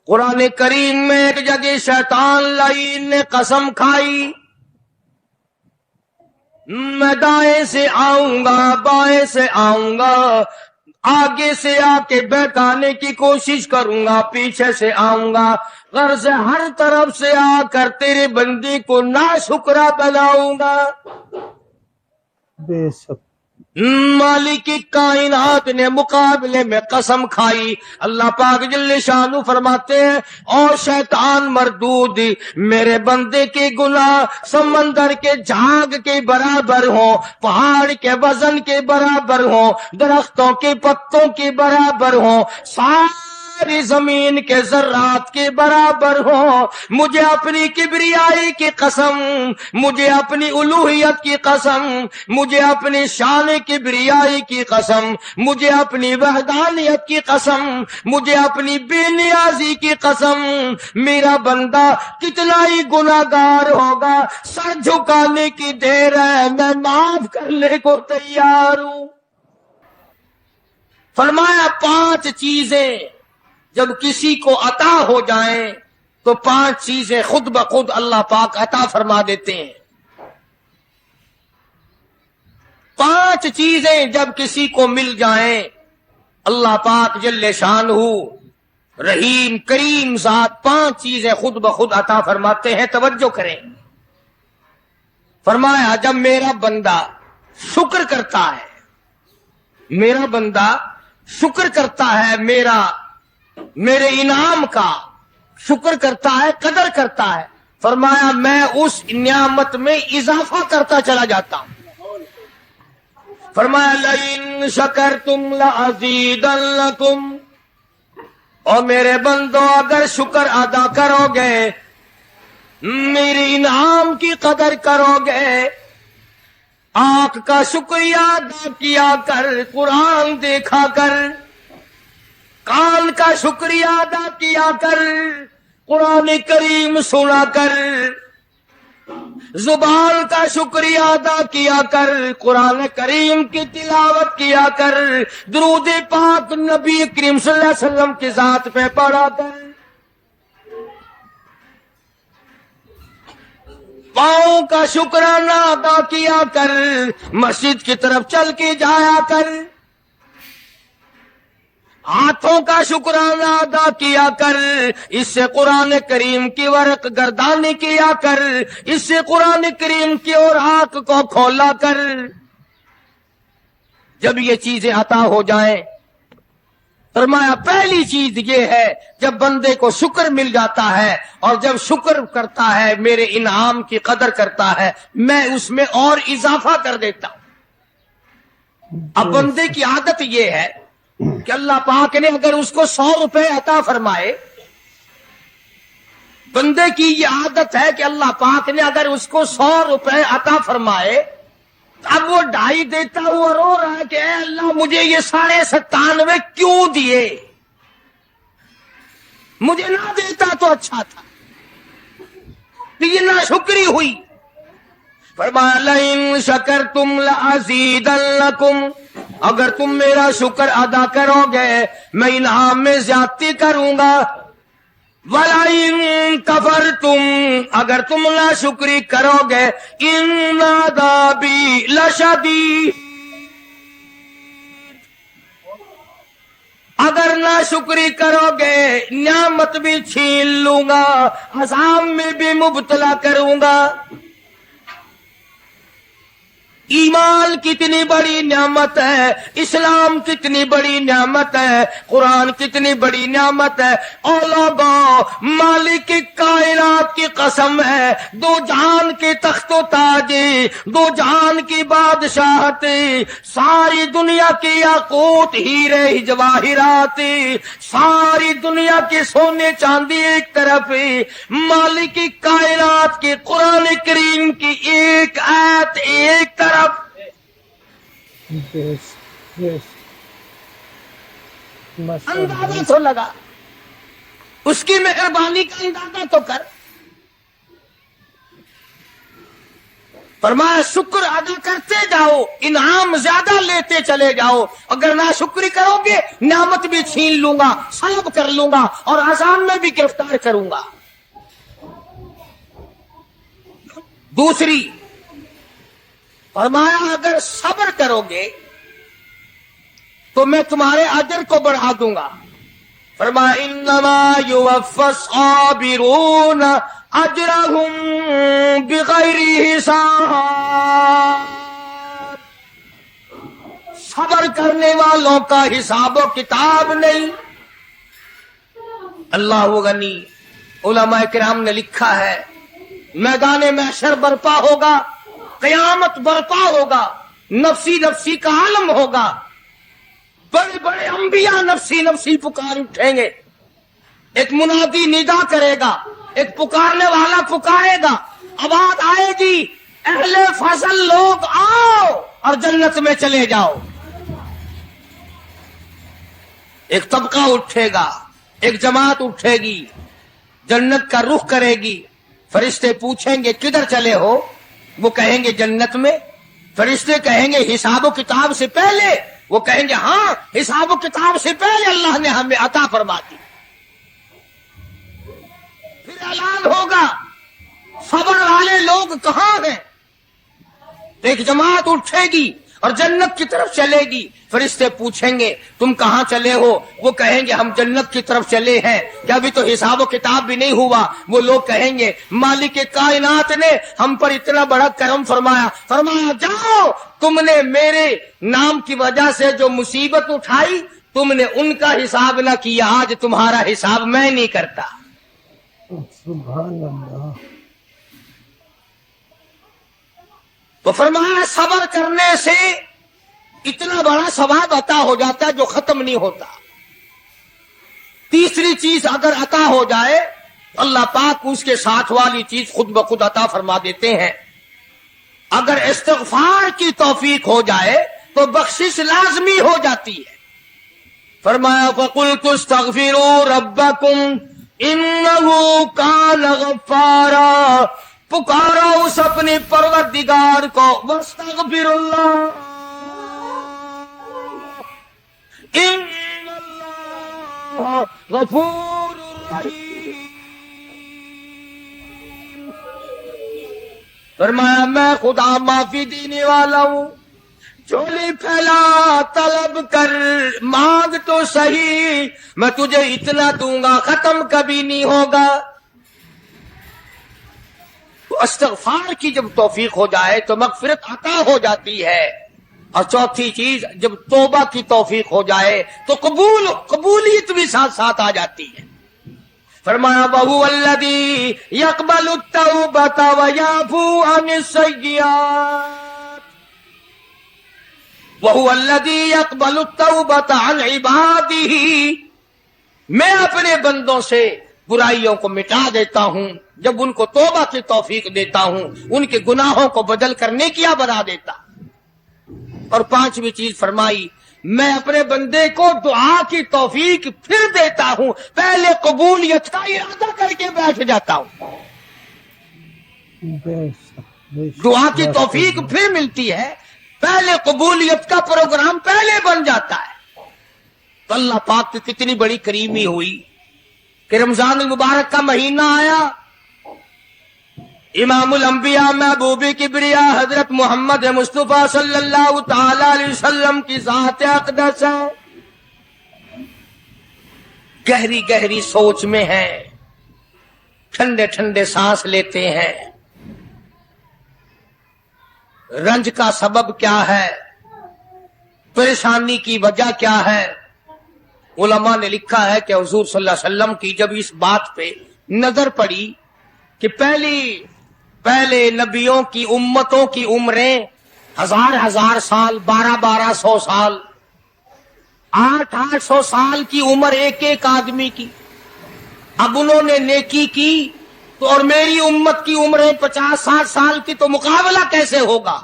قرآن کریم میں ایک جگہ شیطان لعین نے قسم کھائی، میں دائیں سے آؤں گا، بائیں سے آؤں گا، آگے سے آ کے بہکانے کی کوشش کروں گا، پیچھے سے آؤں گا، غرض ہر طرف سے آ کر تیرے بندے کو ناشکرا بناؤں گا۔ بے شک مالک کی کائنات نے مقابلے میں قسم کھائی۔ اللہ پاک جل شانہ فرماتے ہیں، اور شیطان مردود، میرے بندے کے گناہ سمندر کے جھاگ کے برابر ہوں، پہاڑ کے وزن کے برابر ہوں، درختوں کے پتوں کے برابر ہوں، ساری زمین کے ذرات کے برابر ہوں، مجھے اپنی کبریائی کی قسم، مجھے اپنی الوہیت کی قسم، مجھے اپنی شان کبریائی کی قسم، مجھے اپنی وحدانیت کی قسم، مجھے اپنی بے نیازی کی قسم، میرا بندہ کتنا ہی گناہگار ہوگا، سر جھکانے کی دیر ہے، میں معاف کرنے کو تیار ہوں۔ فرمایا 5 چیزیں جب کسی کو عطا ہو جائیں تو 5 چیزیں خود بخود اللہ پاک عطا فرما دیتے ہیں۔ 5 چیزیں جب کسی کو مل جائیں اللہ پاک جل شانہ رحیم کریم ذات 5 چیزیں خود بخود عطا فرماتے ہیں۔ توجہ کریں، فرمایا جب میرا بندہ شکر کرتا ہے، میرا بندہ شکر کرتا ہے، میرے انعام کا شکر کرتا ہے، قدر کرتا ہے، فرمایا میں اس نعمت میں اضافہ کرتا چلا جاتا ہوں۔ فرمایا لئن شکرتم لازیدنکم، اور میرے بندو اگر شکر ادا کرو گے، میرے انعام کی قدر کرو گے، آنکھ کا شکریہ ادا کیا کر، قرآن دیکھا کر، کان کا شکریہ ادا کیا کر، قرآن کریم سنا کر، زبان کا شکریہ ادا کیا کر، قرآن کریم کی تلاوت کیا کر، درود پاک نبی کریم صلی اللہ علیہ وسلم کی ذات پہ پڑھا کر، پاؤں کا شکرانہ ادا کیا کر، مسجد کی طرف چل کے جایا کر، ہاتھوں کا شکرانہ ادا کیا کر، اس سے قرآن کریم کی ورق گردانی کیا کر، اس سے قرآن کریم کی اور آنکھ کو کھولا کر۔ جب یہ چیزیں عطا ہو جائیں، فرمایا پہلی چیز یہ ہے جب بندے کو شکر مل جاتا ہے اور جب شکر کرتا ہے، میرے انعام کی قدر کرتا ہے، میں اس میں اور اضافہ کر دیتا ہوں۔ اب بندے کی عادت یہ ہے کہ اللہ پاک نے اگر اس کو 100 روپے عطا فرمائے، بندے کی یہ عادت ہے کہ اللہ پاک نے اگر اس کو 100 روپے عطا فرمائے، اب وہ 2.5 دیتا ہوا رو رہا ہے کہ اے اللہ مجھے یہ 97.5 کیوں دیے، مجھے نہ دیتا تو اچھا تھا، یہ ناشکری ہوئی۔ فرمایا لئن شکرتم لازیدنکم، اگر تم میرا شکر ادا کرو گے میں انعام میں زیادتی کروں گا، وَلَئِن کَفَرْتُمْ، اگر تم ناشکری کرو گے، اِنَّ عَذَابِي لَشَدِیدٌ، اگر ناشکری کرو گے نعمت بھی چھین لوں گا، عذاب میں بھی مبتلا کروں گا۔ ایمان کتنی بڑی نعمت ہے، اسلام کتنی بڑی نعمت ہے، قرآن کتنی بڑی نعمت ہے، اور لوگوں مالک کائنات کی قسم ہے، 2 جہان کے تخت و تاج، 2 جہان کی بادشاہت، ساری دنیا کی یاقوت ہیرے جواہرات، ساری دنیا کے سونے چاندی ایک طرف، مالک کائنات کی قرآن کریم کی ایک آیت ایک طرف۔ اندازہ تو لگا، اس کی مہربانی کا اندازہ تو کر۔ فرمایا شکر ادا کرتے جاؤ، انعام زیادہ لیتے چلے جاؤ، اگر ناشکری کرو گے نعمت بھی چھین لوں گا، سلب کر لوں گا اور عذاب میں بھی گرفتار کروں گا۔ دوسری فرمایا اگر صبر کرو گے تو میں تمہارے اجر کو بڑھا دوں گا۔ فرمایا انما یوفی الصابرون اجرہم بغیر حساب، صبر کرنے والوں کا حساب و کتاب نہیں۔ اللہ غنی، علماء کرام نے لکھا ہے میدان محشر برپا ہوگا، قیامت برپا ہوگا، نفسی نفسی کا عالم ہوگا، بڑے بڑے انبیاء نفسی نفسی پکار اٹھیں گے، ایک منادی ندا کرے گا، ایک پکارنے والا پکارے گا، آواز آئے گی اہل فضل لوگ آؤ اور جنت میں چلے جاؤ۔ ایک طبقہ اٹھے گا، ایک جماعت اٹھے گی، جنت کا رخ کرے گی، فرشتے پوچھیں گے کدھر چلے ہو؟ وہ کہیں گے جنت میں۔ فرشتے کہیں گے حساب و کتاب سے پہلے؟ وہ کہیں گے ہاں حساب و کتاب سے پہلے اللہ نے ہمیں عطا فرما دی۔ پھر اعلان ہوگا صبر والے لوگ کہاں ہیں؟ ایک جماعت اٹھے گی اور جنت کی طرف چلے گی، فرشتے پوچھیں گے تم کہاں چلے ہو؟ وہ کہیں گے ہم جنت کی طرف چلے ہیں، کہ ابھی تو حساب و کتاب بھی نہیں ہوا۔ وہ لوگ کہیں گے مالک کائنات نے ہم پر اتنا بڑا کرم فرمایا، فرمایا جاؤ تم نے میرے نام کی وجہ سے جو مصیبت اٹھائی تم نے ان کا حساب نہ کیا، آج تمہارا حساب میں نہیں کرتا۔ سبحان اللہ۔ تو فرمایا صبر کرنے سے اتنا بڑا ثواب عطا ہو جاتا ہے جو ختم نہیں ہوتا۔ تیسری چیز اگر عطا ہو جائے اللہ پاک اس کے ساتھ والی چیز خود بخود عطا فرما دیتے ہیں۔ اگر استغفار کی توفیق ہو جائے تو بخشش لازمی ہو جاتی ہے۔ فرمایا فَقُلْتُ اسْتَغْفِرُوا رَبَّكُمْ إِنَّهُ كَانَ غَفَّارًا، پکارا اس اپنے پروردگار کو، وَاسْتَغْفِرُ اللَّهَ إِنَّ اللَّهَ غَفُورٌ رَحِيمٌ۔ فرمایا میں خدا معافی دینے والا ہوں، چولی پھیلا طلب کر، مانگ تو صحیح، میں تجھے اتنا دوں گا ختم کبھی نہیں ہوگا۔ تو استغفار کی جب توفیق ہو جائے تو مغفرت عطا ہو جاتی ہے۔ اور چوتھی چیز جب توبہ کی توفیق ہو جائے تو قبولیت بھی ساتھ ساتھ آ جاتی ہے۔ فرمایا وَهُوَ الَّذِي يَقْبَلُ التَّوْبَةَ وَيَعْفُو عَنِ السَّيِّئَاتِ، وَهُوَ الَّذِي يَقْبَلُ التَّوْبَةَ عَنْ عِبَادِهِ، میں اپنے بندوں سے برائیوں کو مٹا دیتا ہوں جب ان کو توبہ کی توفیق دیتا ہوں، ان کے گناہوں کو بدل کر نیکیاں بنا دیتا۔ اور پانچویں چیز فرمائی میں اپنے بندے کو دعا کی توفیق پھر دیتا ہوں، پہلے قبولیت کا ارادہ کر کے بیٹھ جاتا ہوں، دعا کی توفیق پھر ملتی ہے، پہلے قبولیت کا پروگرام پہلے بن جاتا ہے۔ تو اللہ پاک کی کتنی بڑی کریمی ہوئی کہ رمضان المبارک کا مہینہ آیا، امام الانبیاء محبوب کبریا حضرت محمد مصطفیٰ صلی اللہ تعالی علیہ وسلم کی ذات اقدس ہے، گہری گہری سوچ میں ہیں، ٹھنڈے ٹھنڈے سانس لیتے ہیں۔ رنج کا سبب کیا ہے؟ پریشانی کی وجہ کیا ہے؟ علماء نے لکھا ہے کہ حضور صلی اللہ علیہ وسلم کی جب اس بات پہ نظر پڑی کہ پہلے نبیوں کی امتوں کی عمریں 1000 سال، 1200 سال، 800 سال کی عمر ایک ایک آدمی کی، اب انہوں نے نیکی کی تو اور میری امت کی عمریں 50-60 سال کی، تو مقابلہ کیسے ہوگا؟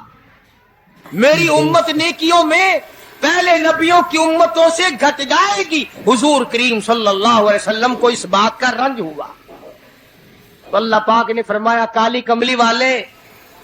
میری امت نیکیوں میں پہلے نبیوں کی امتوں سے گھٹ جائے گی۔ حضور کریم صلی اللہ علیہ وسلم کو اس بات کا رنج ہوا، تو اللہ پاک نے فرمایا کالی کملی والے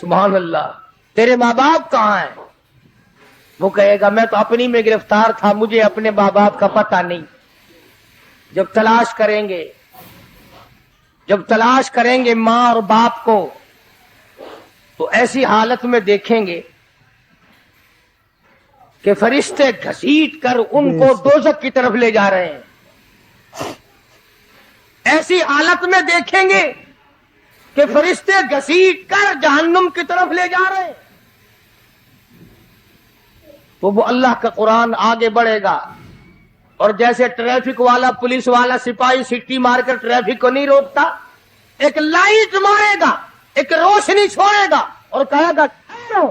سبحان اللہ. تیرے ماں باپ کہاں ہیں؟ وہ کہے گا میں تو اپنی میں گرفتار تھا، مجھے اپنے ماں باپ کا پتہ نہیں. جب تلاش کریں گے ماں اور باپ کو، تو ایسی حالت میں دیکھیں گے کہ فرشتے گھسیٹ کر ان کو دوزخ کی طرف لے جا رہے ہیں. ایسی حالت میں دیکھیں گے کہ فرشتے گھسیٹ کر جہنم کی طرف لے جا رہے ہیں. تو وہ اللہ کا قرآن آگے بڑھے گا، اور جیسے ٹریفک والا، پولیس والا، سپاہی سٹی مار کر ٹریفک کو نہیں روکتا، ایک لائٹ مارے گا، ایک روشنی چھوڑے گا اور کہے گا ٹھہرو.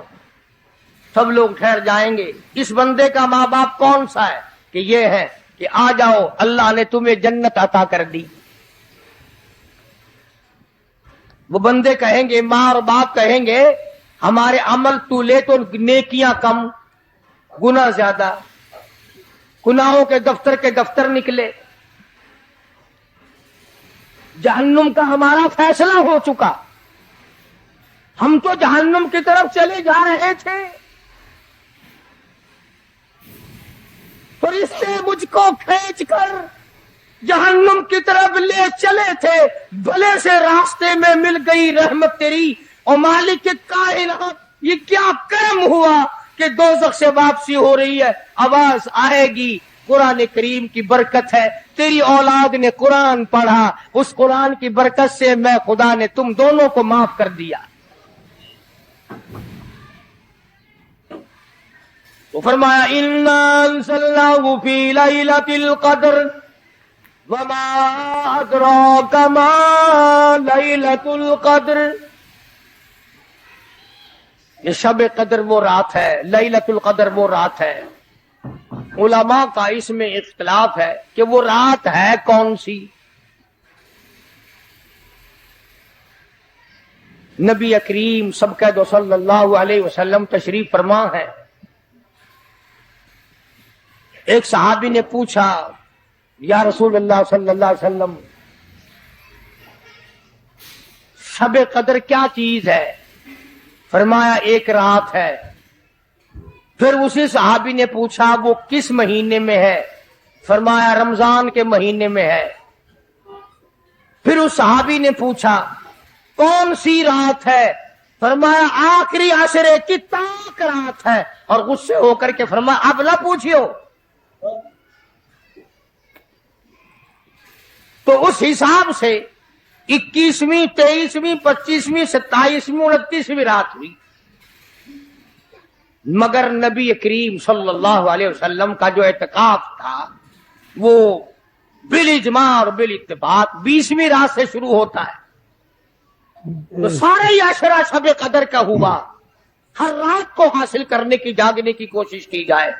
سب لوگ ٹھہر جائیں گے. اس بندے کا ماں باپ کون سا ہے؟ کہ یہ ہے کہ آ جاؤ، اللہ نے تمہیں جنت عطا کر دی. وہ بندے کہیں گے، ماں اور باپ کہیں گے ہمارے عمل تو لے تو نیکیاں کم، گناہ زیادہ، گناہوں کے دفتر نکلے. جہنم کا ہمارا فیصلہ ہو چکا، ہم تو جہنم کی طرف چلے جا رہے تھے. فرشتے مجھ کو کھینچ کر جہنم کی طرف لے چلے تھے، بھلے سے راستے میں مل گئی رحمت تیری. اور مالک کائنات، یہ کیا کرم ہوا کہ دوزخ سے واپسی ہو رہی ہے، آواز آئے گی. قرآن کریم کی برکت ہے، تیری اولاد نے قرآن پڑھا، اس قرآن کی برکت سے میں خدا نے تم دونوں کو معاف کر دیا. تو فرمایا اِنَّا أَنزَلْنَاهُ فِي لَيْلَةِ الْقَدْرِ وَمَا أَدْرَاكَ مَا لَيْلَةُ الْقَدْرِ. یہ شب قدر وہ رات ہے، لیلۃ القدر وہ رات ہے. علماء کا اس میں اختلاف ہے کہ وہ رات ہے کون سی. نبی کریم سب کہہ دو صلی اللہ علیہ وسلم تشریف فرما ہے. ایک صحابی نے پوچھا یا رسول اللہ صلی اللہ علیہ وسلم، شب قدر کیا چیز ہے؟ فرمایا ایک رات ہے. پھر اسی صحابی نے پوچھا وہ کس مہینے میں ہے؟ فرمایا رمضان کے مہینے میں ہے. پھر اس صحابی نے پوچھا کون سی رات ہے؟ فرمایا آخری عشرے کی تاک رات ہے. اور غصے ہو کر کے فرمایا اب نہ پوچھیو. تو اس حساب سے 21ویں، 23ویں، 25ویں، 27ویں، 29ویں رات ہوئی. مگر نبی کریم صلی اللہ علیہ وسلم کا جو اعتکاف تھا وہ بالاجماع اور بالاتفاق 20ویں رات سے شروع ہوتا ہے. تو سارے ہی عشرہ شب قدر کا ہوا. ہر رات کو حاصل کرنے کی، جاگنے کی کوشش کی جائے.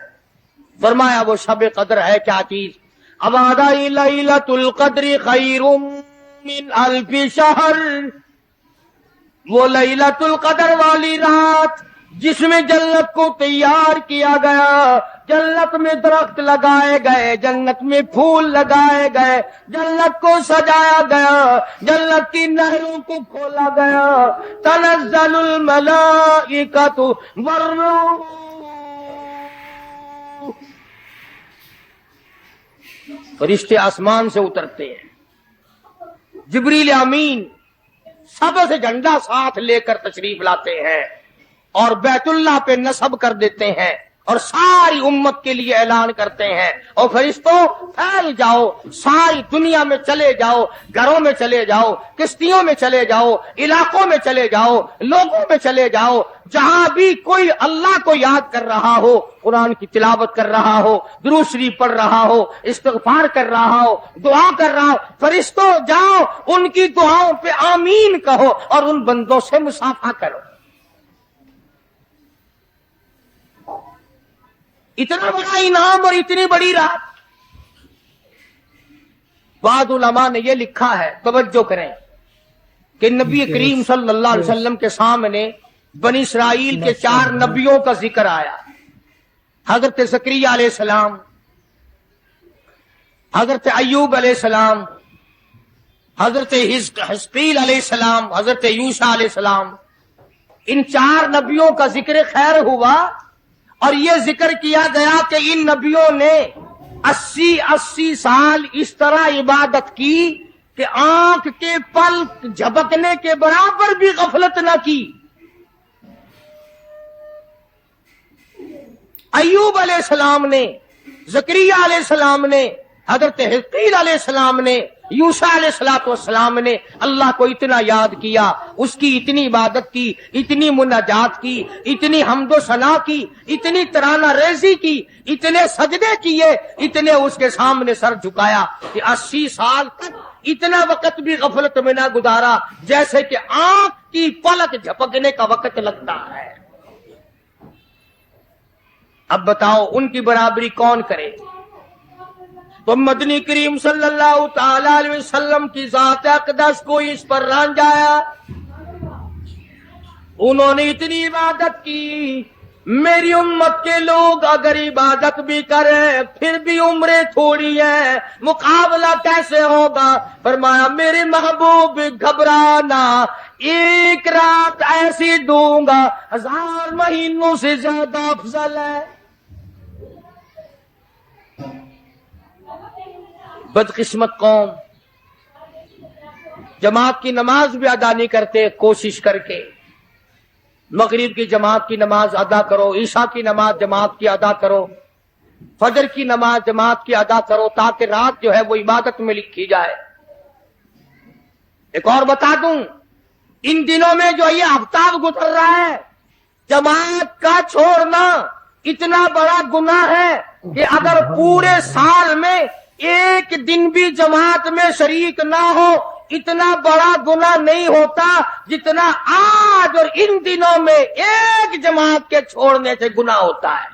فرمایا وہ شب قدر ہے کیا چیز؟ ابادائی لیلۃ القدر خیر من الف شہر. وہ لیلۃ القدر والی رات جس میں جنت کو تیار کیا گیا، جنت میں درخت لگائے گئے، جنت میں پھول لگائے گئے، جنت کو سجایا گیا، جنت کی نہروں کو کھولا گیا. تنزل الملائکۃ والروح، فرشتے آسمان سے اترتے ہیں. جبریل امین سب سے جھنڈا ساتھ لے کر تشریف لاتے ہیں اور بیت اللہ پہ نصب کر دیتے ہیں اور ساری امت کے لیے اعلان کرتے ہیں اور فرشتوں پھیل جاؤ، ساری دنیا میں چلے جاؤ، گھروں میں چلے جاؤ، کشتیوں میں چلے جاؤ، علاقوں میں چلے جاؤ، لوگوں میں چلے جاؤ. جہاں بھی کوئی اللہ کو یاد کر رہا ہو، قرآن کی تلاوت کر رہا ہو، درود شریف پڑھ رہا ہو، استغفار کر رہا ہو، دعا کر رہا ہو، فرشتوں جاؤ ان کی دعاؤں پہ آمین کہو اور ان بندوں سے مصافحہ کرو. اتنا بڑا انعام اور اتنی بڑی رات. بعض علماء نے یہ لکھا ہے، توجہ کریں، کہ نبی کریم صلی اللہ علیہ وسلم کے سامنے بنی اسرائیل کے 4 نبیوں کا ذکر آیا. حضرت زکریا علیہ السلام، حضرت ایوب علیہ السلام، حضرت حزقیل علیہ السلام، حضرت یوشع علیہ السلام. ان 4 نبیوں کا ذکر خیر ہوا اور یہ ذکر کیا گیا کہ ان نبیوں نے 80 سال اس طرح عبادت کی کہ آنکھ کے پل جھپکنے کے برابر بھی غفلت نہ کی۔ ایوب علیہ السلام نے، زکریا علیہ السلام نے، حضرت حزقیل علیہ السلام نے، یوسیٰ علیہ السلام نے اللہ کو اتنا یاد کیا، اس کی اتنی عبادت کی، اتنی مناجات کی، اتنی حمد و ثنا کی، اتنی ترانہ ریزی کی، اتنے سجدے کیے، اتنے اس کے سامنے سر جھکایا کہ 80 سال تک اتنا وقت بھی غفلت میں نہ گزارا جیسے کہ آنکھ کی پلک جھپکنے کا وقت لگتا ہے۔ اب بتاؤ ان کی برابری کون کرے؟ تو مدنی کریم صلی اللہ تعالی علیہ وسلم کی ذات اقدس کو اس پر رانجایا۔ انہوں نے اتنی عبادت کی، میری امت کے لوگ اگر عبادت بھی کریں پھر بھی عمریں تھوڑی ہیں، مقابلہ کیسے ہوگا؟ فرمایا میرے محبوب گھبرانا، ایک رات ایسی دوں گا 1000 مہینوں سے زیادہ افضل ہے۔ بدقسمت قوم جماعت کی نماز بھی ادا نہیں کرتے، کوشش کر کے مغرب کی جماعت کی نماز ادا کرو، عشاء کی نماز جماعت کی ادا کرو، فجر کی نماز جماعت کی ادا کرو تاکہ رات جو ہے وہ عبادت میں لکھی جائے۔ ایک اور بتا دوں، ان دنوں میں جو یہ ہفتہ گزر رہا ہے، جماعت کا چھوڑنا اتنا بڑا گناہ ہے کہ اگر پورے سال میں ایک دن بھی جماعت میں شریک نہ ہو اتنا بڑا گناہ نہیں ہوتا جتنا آج اور ان دنوں میں ایک جماعت کے چھوڑنے سے گناہ ہوتا ہے۔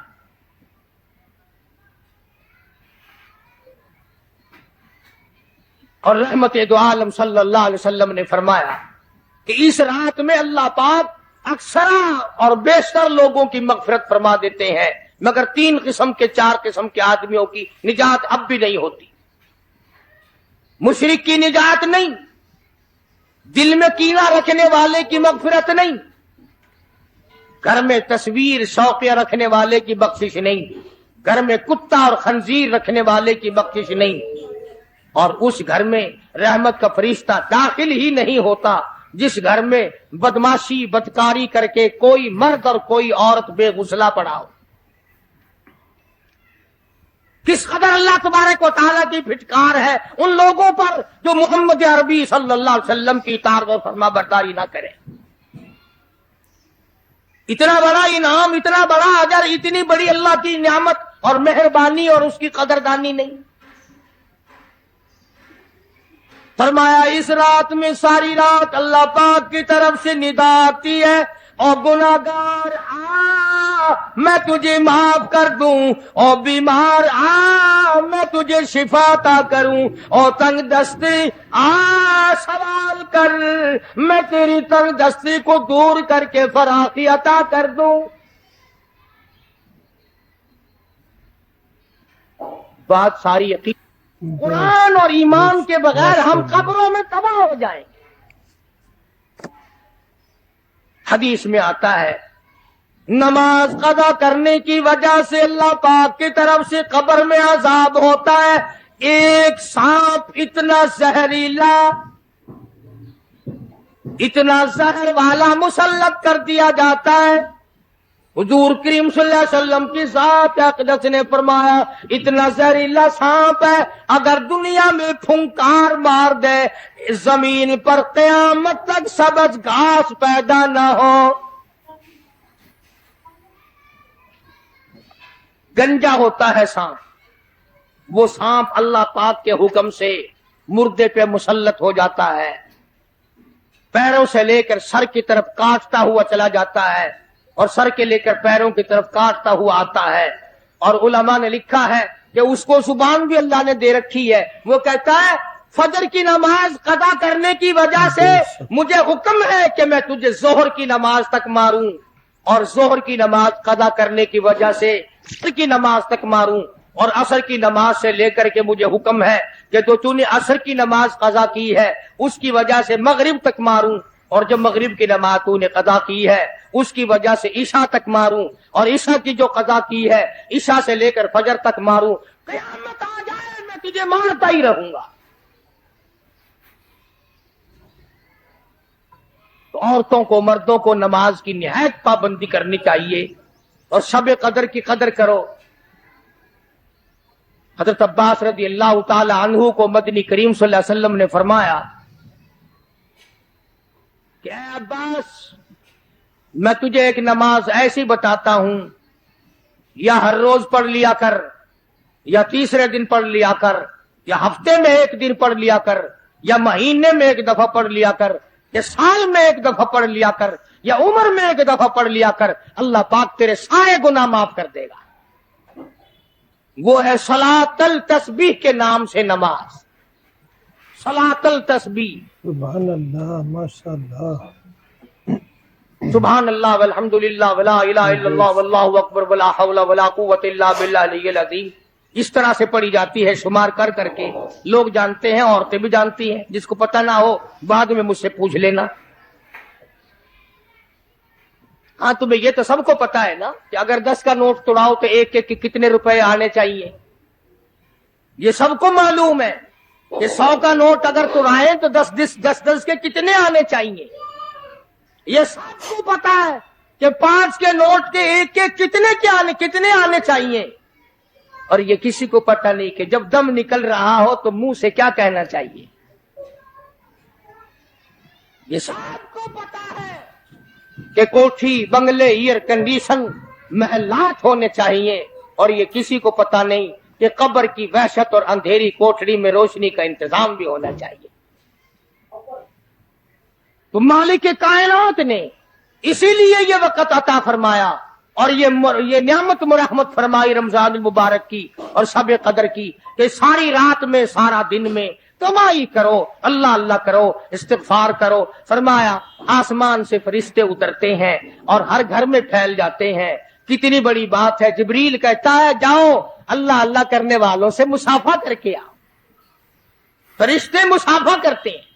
اور رحمت دو عالم صلی اللہ علیہ وسلم نے فرمایا کہ اس رات میں اللہ پاک اکثر اور بیشتر لوگوں کی مغفرت فرما دیتے ہیں، مگر 3 قسم کے 4 قسم کے آدمیوں کی نجات اب بھی نہیں ہوتی۔ مشرک کی نجات نہیں، دل میں کینہ رکھنے والے کی مغفرت نہیں، گھر میں تصویر شوقیہ رکھنے والے کی بخشش نہیں، گھر میں کتا اور خنزیر رکھنے والے کی بخشش نہیں، اور اس گھر میں رحمت کا فرشتہ داخل ہی نہیں ہوتا جس گھر میں بدماشی بدکاری کر کے کوئی مرد اور کوئی عورت بے غسلہ پڑا ہو۔ کس قدر اللہ تبارک و تعالیٰ کی پھٹکار ہے ان لوگوں پر جو محمد عربی صلی اللہ علیہ وسلم کی اطاعت و فرما برداری نہ کرے۔ اتنا بڑا انعام، اتنا بڑا اجر، اتنی بڑی اللہ کی نعمت اور مہربانی اور اس کی قدردانی نہیں۔ فرمایا اس رات میں ساری رات اللہ پاک کی طرف سے ندا آتی ہے، اور گناہگار آ میں تجھے معاف کر دوں، اور بیمار آ میں تجھے شفا عطا کروں، اور تنگ دستی آ سوال کر میں تیری تنگ دستی کو دور کر کے فراخی عطا کر دوں۔ بات ساری یقین قرآن اور ایمان کے بغیر ہم قبروں میں تباہ ہو جائیں گے۔ حدیث میں آتا ہے نماز قضا کرنے کی وجہ سے اللہ پاک کی طرف سے قبر میں عذاب ہوتا ہے، ایک سانپ اتنا زہریلا، اتنا زہر والا مسلط کر دیا جاتا ہے۔ حضور کریم صلی اللہ علیہ وسلم کی ذات اقدس نے فرمایا اتنا زہریلا سانپ ہے اگر دنیا میں پھنکار مار دے زمین پر قیامت تک سبز گھاس پیدا نہ ہو۔ گنجا ہوتا ہے سانپ، وہ سانپ اللہ پاک کے حکم سے مردے پہ مسلط ہو جاتا ہے، پیروں سے لے کر سر کی طرف کاٹتا ہوا چلا جاتا ہے، اور سر کے لے کر پیروں کی طرف کاٹتا ہوا آتا ہے۔ اور علماء نے لکھا ہے کہ اس کو زبان بھی اللہ نے دے رکھی ہے، وہ کہتا ہے فجر کی نماز قضا کرنے کی وجہ سے مجھے حکم ہے کہ میں تجھے ظہر کی نماز تک ماروں، اور ظہر کی نماز قضا کرنے کی وجہ سے عصر کی نماز تک ماروں، اور عصر کی نماز سے لے کر کے مجھے حکم ہے کہ تو نے عصر کی نماز قضا کی ہے اس کی وجہ سے مغرب تک ماروں، اور جب مغرب کی نماز تو نے قضا کی ہے اس کی وجہ سے عشاء تک ماروں، اور عشاء کی جو قضا کی ہے عشاء سے لے کر فجر تک ماروں، قیامت آ جائے میں تجھے مارتا ہی رہوں گا۔ تو عورتوں کو مردوں کو نماز کی نہایت پابندی کرنی چاہیے، اور شب قدر کی قدر کرو۔ حضرت عباس رضی اللہ تعالی عنہ کو مدنی کریم صلی اللہ علیہ وسلم نے فرمایا کہ اے عباس، میں تجھے ایک نماز ایسی بتاتا ہوں، یا ہر روز پڑھ لیا کر، یا تیسرے دن پڑھ لیا کر، یا ہفتے میں ایک دن پڑھ لیا کر، یا مہینے میں ایک دفعہ پڑھ لیا کر، یا سال میں ایک دفعہ پڑھ لیا کر، یا عمر میں ایک دفعہ پڑھ لیا کر، اللہ پاک تیرے سارے گناہ معاف کر دے گا۔ وہ ہے صلاۃ التسبیح کے نام سے نماز، صلاۃ التسبیح۔ سبحان اللہ، ماشاء اللہ، سبحان اللہ والحمد للہ ولا الہ الا اللہ واللہ اکبر ولا حول ولا قوت الا باللہ العلی العظیم۔ اس طرح سے پڑھی جاتی ہے شمار کر کر کے، لوگ جانتے ہیں، عورتیں بھی جانتی ہیں، جس کو پتہ نہ ہو بعد میں مجھ سے پوچھ لینا۔ ہاں تمہیں یہ تو سب کو پتا ہے نا کہ اگر 10 کا نوٹ توڑاؤ تو ایک کے کتنے روپے آنے چاہیے، یہ سب کو معلوم ہے کہ 100 کا نوٹ اگر توڑائیں تو 10 کے کتنے آنے چاہیے، یہ سب کو پتا ہے کہ 5 کے نوٹ کے ایک کے کتنے آنے چاہیے، اور یہ کسی کو پتا نہیں کہ جب دم نکل رہا ہو تو منہ سے کیا کہنا چاہیے، یہ سب کو پتا ہے کہ کوٹھی، بنگلے، ایئر کنڈیشن، محلات ہونے چاہیے، اور یہ کسی کو پتا نہیں کہ قبر کی وحشت اور اندھیری کوٹھڑی میں روشنی کا انتظام بھی ہونا چاہیے۔ تو مالک کائنات نے اسی لیے یہ وقت عطا فرمایا اور یہ نعمت مرحمت فرمائی رمضان المبارک کی اور شب قدر کی، کہ ساری رات میں سارا دن میں کمائی کرو، اللہ اللہ کرو، استغفار کرو۔ فرمایا آسمان سے فرشتے اترتے ہیں اور ہر گھر میں پھیل جاتے ہیں، کتنی بڑی بات ہے۔ جبریل کہتا ہے جاؤ اللہ اللہ کرنے والوں سے مصافحہ کر کے آؤ، فرشتے مصافحہ کرتے ہیں۔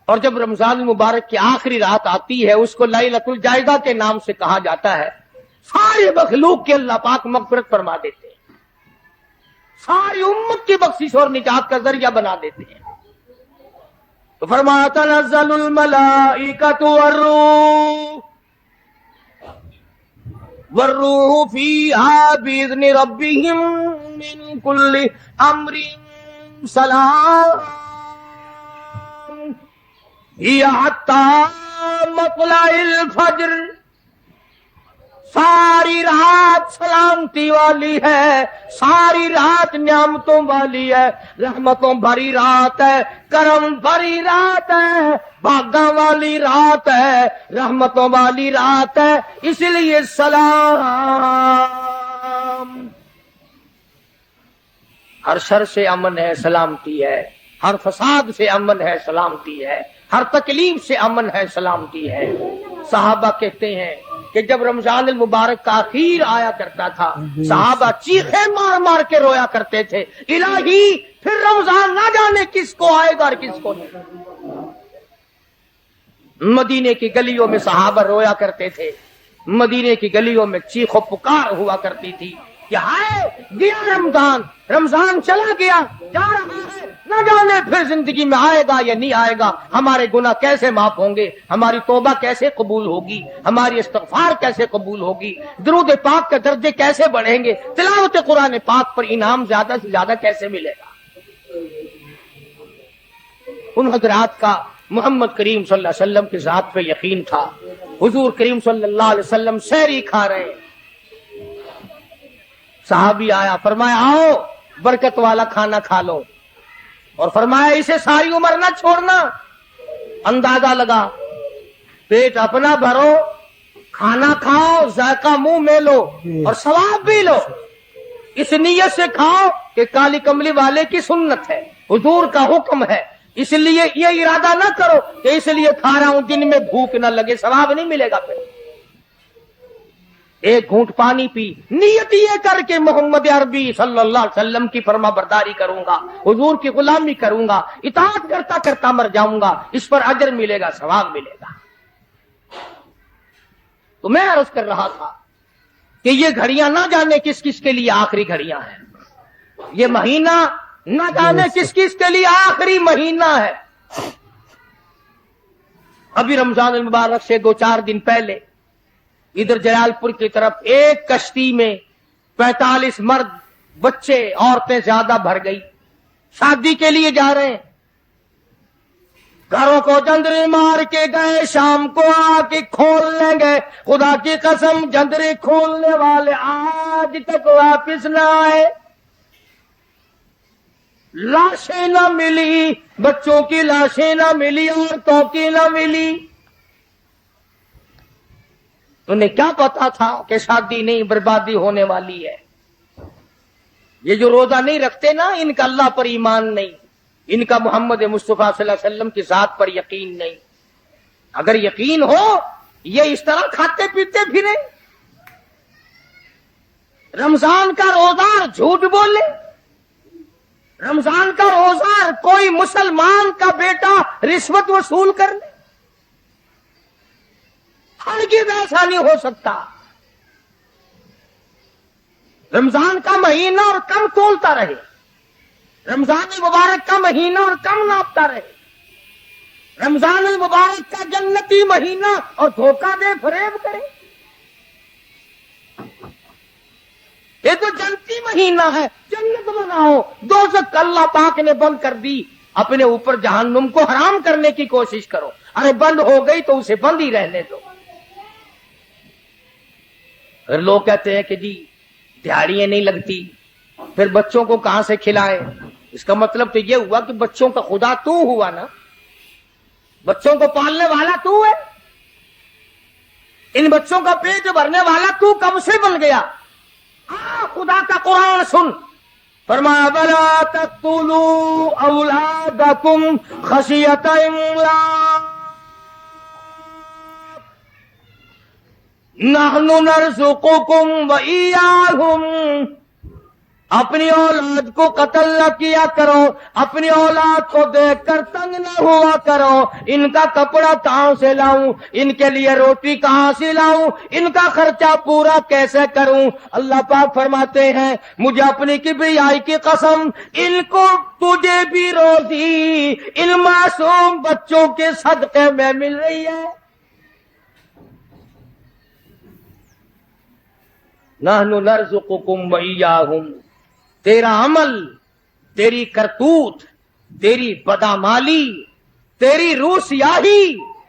اور جب رمضان المبارک کی آخری رات آتی ہے اس کو لیلۃ الجائزہ کے نام سے کہا جاتا ہے، ساری مخلوق کے اللہ پاک مغفرت فرما دیتے ہیں، ساری امت کی بخشش اور نجات کا ذریعہ بنا دیتے ہیں۔ تو فرمایا تنزل الملائکۃ والروح فیہا بإذن ربہم من کل امر سلام ہی حتی مطلع الفجر۔ ساری رات سلامتی والی ہے، ساری رات نعمتوں والی ہے، رحمتوں بھری رات ہے، کرم بھری رات ہے، بھاگاں والی رات ہے، رحمتوں والی رات ہے، اس لیے سلام۔ ہر شر سے امن ہے، سلامتی ہے، ہر فساد سے امن ہے، سلامتی ہے، ہر تکلیف سے امن ہے، سلامتی ہے۔ صحابہ کہتے ہیں کہ جب رمضان المبارک کا اخیر آیا کرتا تھا صحابہ چیخیں مار مار کے رویا کرتے تھے، الہی پھر رمضان نہ جانے کس کو آئے گا اور کس کو نہیں۔ مدینے کی گلیوں میں صحابہ رویا کرتے تھے، مدینے کی گلیوں میں چیخ و پکار ہوا کرتی تھی کہ ہائے گیا رمضان، رمضان چلا گیا، جا رہا ہے، نہ جانے پھر زندگی میں آئے گا یا نہیں آئے گا، ہمارے گناہ کیسے معاف ہوں گے، ہماری توبہ کیسے قبول ہوگی، ہماری استغفار کیسے قبول ہوگی، درود پاک کے درجے کیسے بڑھیں گے، تلاوت قرآن پاک پر انعام زیادہ سے زیادہ کیسے ملے گا۔ ان حضرات کا محمد کریم صلی اللہ علیہ وسلم کی ذات پہ یقین تھا۔ حضور کریم صلی اللہ علیہ وسلم سحری کھا رہے، صحابی آیا، فرمایا آؤ برکت والا کھانا کھا لو، اور فرمایا اسے ساری عمر نہ چھوڑنا۔ اندازہ لگا، پیٹ اپنا بھرو، کھانا کھاؤ، ذائقہ منہ میں لو اور ثواب بھی لو، اس نیت سے کھاؤ کہ کالی کملی والے کی سنت ہے، حضور کا حکم ہے، اس لیے یہ ارادہ نہ کرو کہ اس لیے کھا رہا ہوں دن میں بھوک نہ لگے، ثواب نہیں ملے گا۔ پھر ایک گھونٹ پانی پی، نیت یہ کر کے محمد عربی صلی اللہ علیہ وسلم کی فرما برداری کروں گا، حضور کی غلامی کروں گا، اطاعت کرتا کرتا مر جاؤں گا، اس پر اجر ملے گا، ثواب ملے گا۔ تو میں عرض کر رہا تھا کہ یہ گھڑیاں نہ جانے کس کس کے لیے آخری گھڑیاں ہیں، یہ مہینہ نہ جانے کس کس کے لیے آخری مہینہ ہے۔ ابھی رمضان المبارک سے 2-4 دن پہلے ادھر جلال پور کی طرف ایک کشتی میں 45 مرد، بچے، عورتیں زیادہ بھر گئی، شادی کے لیے جا رہے ہیں، گھروں کو جندرے مار کے گئے، شام کو آ کے کھول لیں گے، خدا کی قسم جندرے کھولنے والے آج تک واپس نہ آئے، لاشیں نہ ملی، بچوں کی لاشیں نہ ملی، عورتوں کی نہ ملی۔ انہیں کیا پتا تھا کہ شادی نہیں، بربادی ہونے والی ہے۔ یہ جو روزہ نہیں رکھتے نا، ان کا اللہ پر ایمان نہیں، ان کا محمد مصطفیٰ صلی اللہ علیہ وسلم کی ذات پر یقین نہیں۔ اگر یقین ہو یہ اس طرح کھاتے پیتے پھرے، رمضان کا روزہ جھوٹ بولے، رمضان کا روزہ کوئی مسلمان کا بیٹا رشوت وصول کر لے، ہرگز ایسا نہیں ہو سکتا۔ رمضان کا مہینہ اور کم تولتا رہے، رمضان المبارک کا مہینہ اور کم ناپتا رہے، رمضان المبارک کا جنتی مہینہ اور دھوکہ دے فریب کرے۔ یہ تو جنتی مہینہ ہے، جنت بناؤ، دوزخ اللہ پاک نے بند کر دی، اپنے اوپر جہنم کو حرام کرنے کی کوشش کرو۔ ارے بند ہو گئی تو اسے بند ہی رہنے دو۔ اگر لوگ کہتے ہیں کہ جی دیہڑیاں نہیں لگتی، پھر بچوں کو کہاں سے کھلائے؟ اس کا مطلب تو یہ ہوا کہ بچوں کا خدا تو ہوا نا، بچوں کو پالنے والا تو ہے، ان بچوں کا پیٹ بھرنے والا تو کب سے بن گیا؟ خدا کا قرآن سن، فرمایا بلا تقتلوا اولادکم خشیۃ املاق نحن نرزقکم وإیاہم۔ اپنی اولاد کو قتل نہ کیا کرو، اپنی اولاد کو دیکھ کر تنگ نہ ہوا کرو، ان کا کپڑا کہاں سے لاؤں، ان کے لیے روٹی کہاں سے لاؤں، ان کا خرچہ پورا کیسے کروں؟ اللہ پاک فرماتے ہیں مجھے اپنی کبریائی کی قسم، ان کو تجھے بھی روزی ان معصوم بچوں کے صدقے میں مل رہی ہے۔ نحن نرزقکم وإیاہم۔ تیرا عمل، تیری کرتوت، تیری بدعمالی، تیری روح سیاہی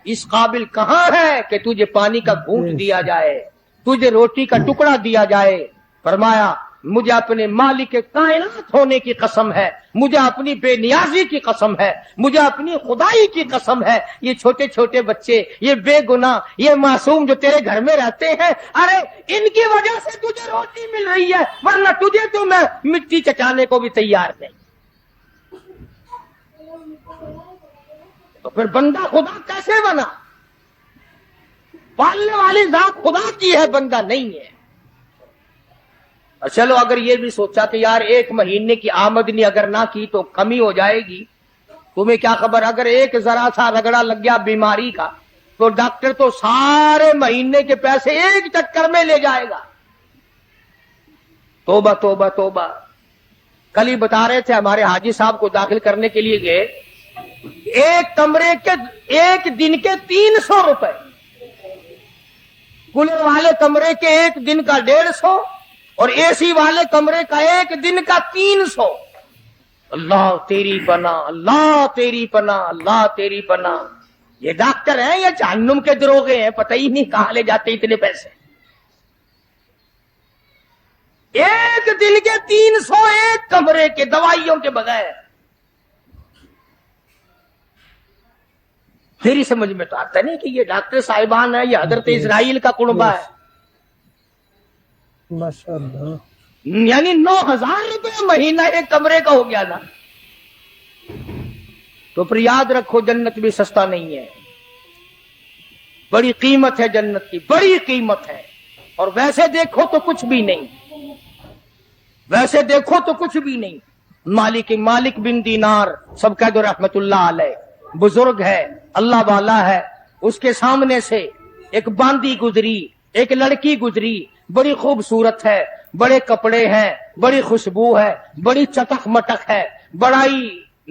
اس قابل کہاں ہے کہ تجھے پانی کا گھونٹ دیا جائے، تجھے روٹی کا ٹکڑا دیا جائے؟ فرمایا مجھے اپنے مالک کائنات ہونے کی قسم ہے، مجھے اپنی بے نیازی کی قسم ہے، مجھے اپنی خدائی کی قسم ہے، یہ چھوٹے چھوٹے بچے، یہ بے گناہ، یہ معصوم جو تیرے گھر میں رہتے ہیں، ارے ان کی وجہ سے تجھے روٹی مل رہی ہے، ورنہ تجھے تو میں مٹی چٹانے کو بھی تیار نہیں۔ تو پھر بندہ خدا کیسے بنا؟ پالنے والی ذات خدا کی ہے، بندہ نہیں ہے۔ چلو اگر یہ بھی سوچا کہ یار ایک مہینے کی آمدنی اگر نہ کی تو کمی ہو جائے گی، تمہیں کیا خبر، اگر ایک ذرا سا رگڑا لگ گیا بیماری کا تو ڈاکٹر تو سارے مہینے کے پیسے ایک چکر میں لے جائے گا۔ توبہ توبہ توبہ۔ کل ہی بتا رہے تھے ہمارے حاجی صاحب کو داخل کرنے کے لیے گئے، ایک کمرے کے ایک دن کے 300 روپے، کولر والے کمرے کے ایک دن کا 150 اور اے سی والے کمرے کا ایک دن کا 300۔ اللہ تیری پناہ، اللہ تیری پناہ، اللہ تیری پناہ۔ یہ ڈاکٹر ہیں یا جہنم کے دروغے ہیں، پتہ ہی نہیں کہاں لے جاتے اتنے پیسے۔ ایک دن کے 300 ایک کمرے کے، دوائیوں کے بغیر۔ میری سمجھ میں تو آتا نہیں کہ یہ ڈاکٹر صاحبان ہے یہ حضرت اسرائیل کا کنبہ ہے۔ ماشاءاللہ، یعنی 9,000 روپے مہینہ ایک کمرے کا ہو گیا نا۔ تو پھر یاد رکھو جنت بھی سستا نہیں ہے، بڑی قیمت ہے جنت کی، بڑی قیمت ہے۔ اور ویسے دیکھو تو کچھ بھی نہیں، ویسے دیکھو تو کچھ بھی نہیں۔ مالک بن دینار، سب کہہ دو رحمت اللہ علیہ، بزرگ ہے، اللہ والا ہے۔ اس کے سامنے سے ایک باندی گزری، ایک لڑکی گزری، بڑی خوبصورت ہے، بڑے کپڑے ہیں، بڑی خوشبو ہے، بڑی چٹک مٹک ہے، بڑا ہی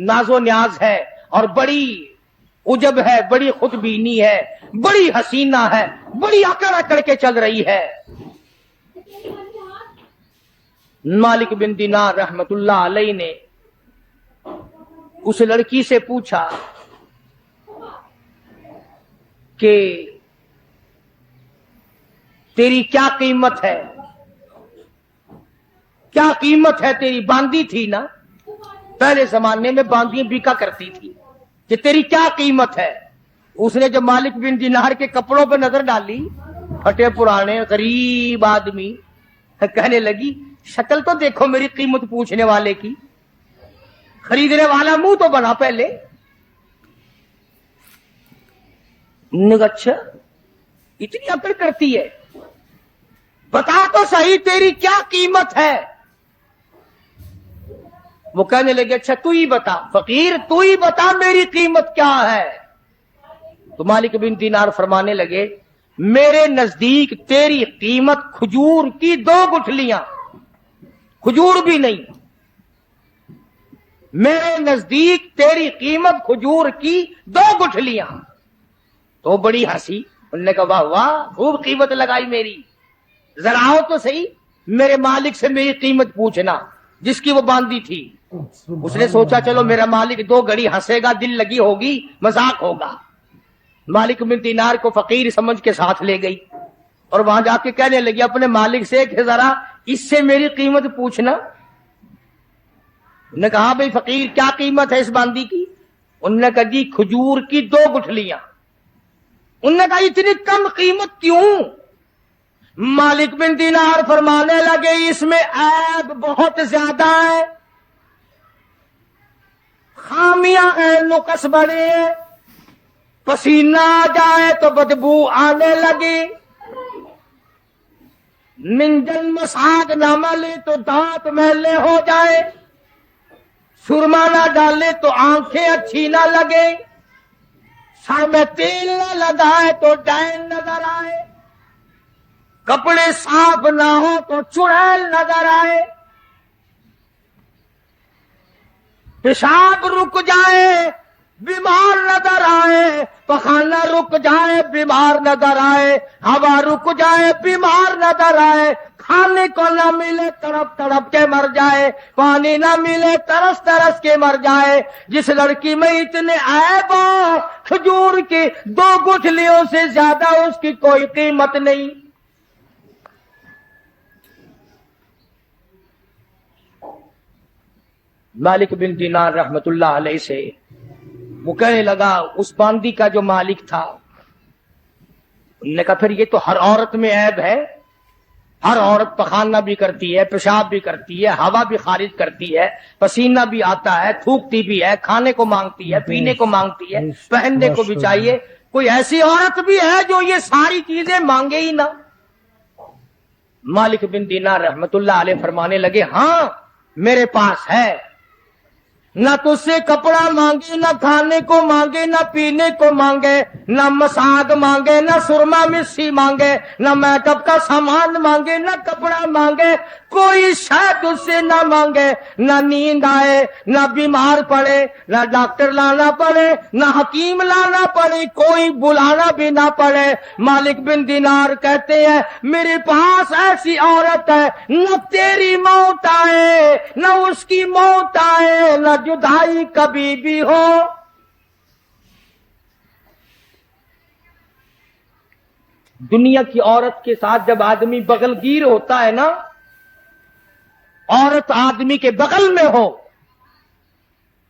ناز و نیاز ہے، اور بڑی عجب ہے، بڑی خود بینی ہے، بڑی حسینہ ہے، بڑی اکڑ اکڑ کے چل رہی ہے۔ مالک بن دینار رحمت اللہ علیہ نے اس لڑکی سے پوچھا کہ تیری کیا قیمت ہے؟ کیا قیمت ہے تیری؟ باندی تھی نا، پہلے زمانے میں باندیاں بکا کرتی تھی، کہ تیری کیا قیمت ہے؟ اس نے جب مالک بن دینار کے کپڑوں پہ نظر ڈالی، پھٹے پرانے غریب آدمی، کہنے لگی شکل تو دیکھو میری قیمت پوچھنے والے کی، خریدنے والا منہ تو بنا پہلے۔ اچھا اتنی اکڑ کرتی ہے، بتا تو صحیح تیری کیا قیمت ہے؟ وہ کہنے لگے اچھا تو ہی بتا فقیر، تو ہی بتا میری قیمت کیا ہے؟ تو مالک بن دینار فرمانے لگے میرے نزدیک تیری قیمت کھجور کی 2 گٹھلیاں، کھجور بھی نہیں، میرے نزدیک تیری قیمت کھجور کی 2 گٹھلیاں۔ تو بڑی ہنسی، انہوں نے کہا واہ واہ خوب قیمت لگائی میری، ذرا آؤ تو صحیح میرے مالک سے میری قیمت پوچھنا، جس کی وہ باندھی تھی۔ اس نے سوچا چلو میرا مالک 2 گھڑی ہنسے گا، دل لگی ہوگی، مذاق ہوگا۔ مالک بن دینار کو فقیر سمجھ کے ساتھ لے گئی، اور وہاں جا کے کہنے لگی اپنے مالک سے کہ ذرا اس سے میری قیمت پوچھنا۔ انہوں نے کہا بھئی فقیر کیا قیمت ہے اس باندی کی؟ انہوں نے کہا جی کھجور کی 2 گٹھلیاں۔ انہوں نے کہا اتنی کم قیمت کیوں؟ مالک بن دینار فرمانے لگے اس میں عیب بہت زیادہ ہے، خامیاں ہیں، نقص بڑے ہیں، پسینہ آ جائے تو بدبو آنے لگی، منجن مساگ نہ ملے تو دانت میلے ہو جائے، سرما نہ ڈالے تو آنکھیں اچھی نہ لگے، سر میں تیل نہ لگائے تو ڈین نظر آئے، کپڑے صاف نہ ہو تو چڑیل نظر آئے، پیشاب رک جائے بیمار نظر آئے، پخانہ رک جائے بیمار نظر آئے، ہوا رک جائے بیمار نظر آئے، کھانے کو نہ ملے تڑپ تڑپ کے مر جائے، پانی نہ ملے ترس ترس کے مر جائے۔ جس لڑکی میں اتنے عیب ہو، کھجور کی 2 گٹھلیوں سے زیادہ اس کی کوئی قیمت نہیں۔ مالک بن دینار رحمت اللہ علیہ سے وہ کہنے لگا اس باندی کا جو مالک تھا، انہوں نے کہا پھر یہ تو ہر عورت میں عیب ہے، ہر عورت پخانہ بھی کرتی ہے، پیشاب بھی کرتی ہے، ہوا بھی خارج کرتی ہے، پسینہ بھی آتا ہے، تھوکتی بھی ہے، کھانے کو مانگتی ہے، پینے کو مانگتی ہے، پہننے کو بھی چاہیے، کوئی ایسی عورت بھی ہے جو یہ ساری چیزیں مانگے ہی نہ؟ مالک بن دینار رحمت اللہ علیہ فرمانے لگے ہاں میرے پاس ہے، نہ تجھ سے کپڑا مانگے، نہ کھانے کو مانگے، نہ پینے کو مانگے، نہ مساگ مانگے، نہ سرما مسی مانگے، نہ میک اپ کا سامان مانگے، نہ کپڑا مانگے، کوئی شاید اس سے نہ مانگے، نہ نیند آئے، نہ بیمار پڑے، نہ ڈاکٹر لانا پڑے، نہ حکیم لانا پڑے، کوئی بلانا بھی نہ پڑے۔ مالک بن دینار کہتے ہیں میرے پاس ایسی عورت ہے، نہ تیری موت آئے، نہ اس کی موت آئے، نہ جدائی کبھی بھی ہو۔ دنیا کی عورت کے ساتھ جب آدمی بغل گیر ہوتا ہے نا، عورت آدمی کے بغل میں ہو،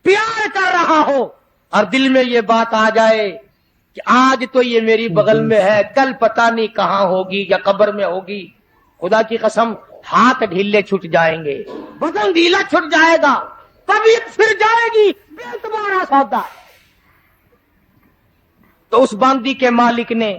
پیار کر رہا ہو، اور دل میں یہ بات آ جائے کہ آج تو یہ میری بغل میں ہے، کل پتہ نہیں کہاں ہوگی یا قبر میں ہوگی، خدا کی قسم ہاتھ ڈھیلے چھٹ جائیں گے، بدن ڈھیلا چھٹ جائے گا، طبیعت پھر جائے گی، بے اعتبارا سودا ہے۔ تو اس باندی کے مالک نے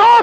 2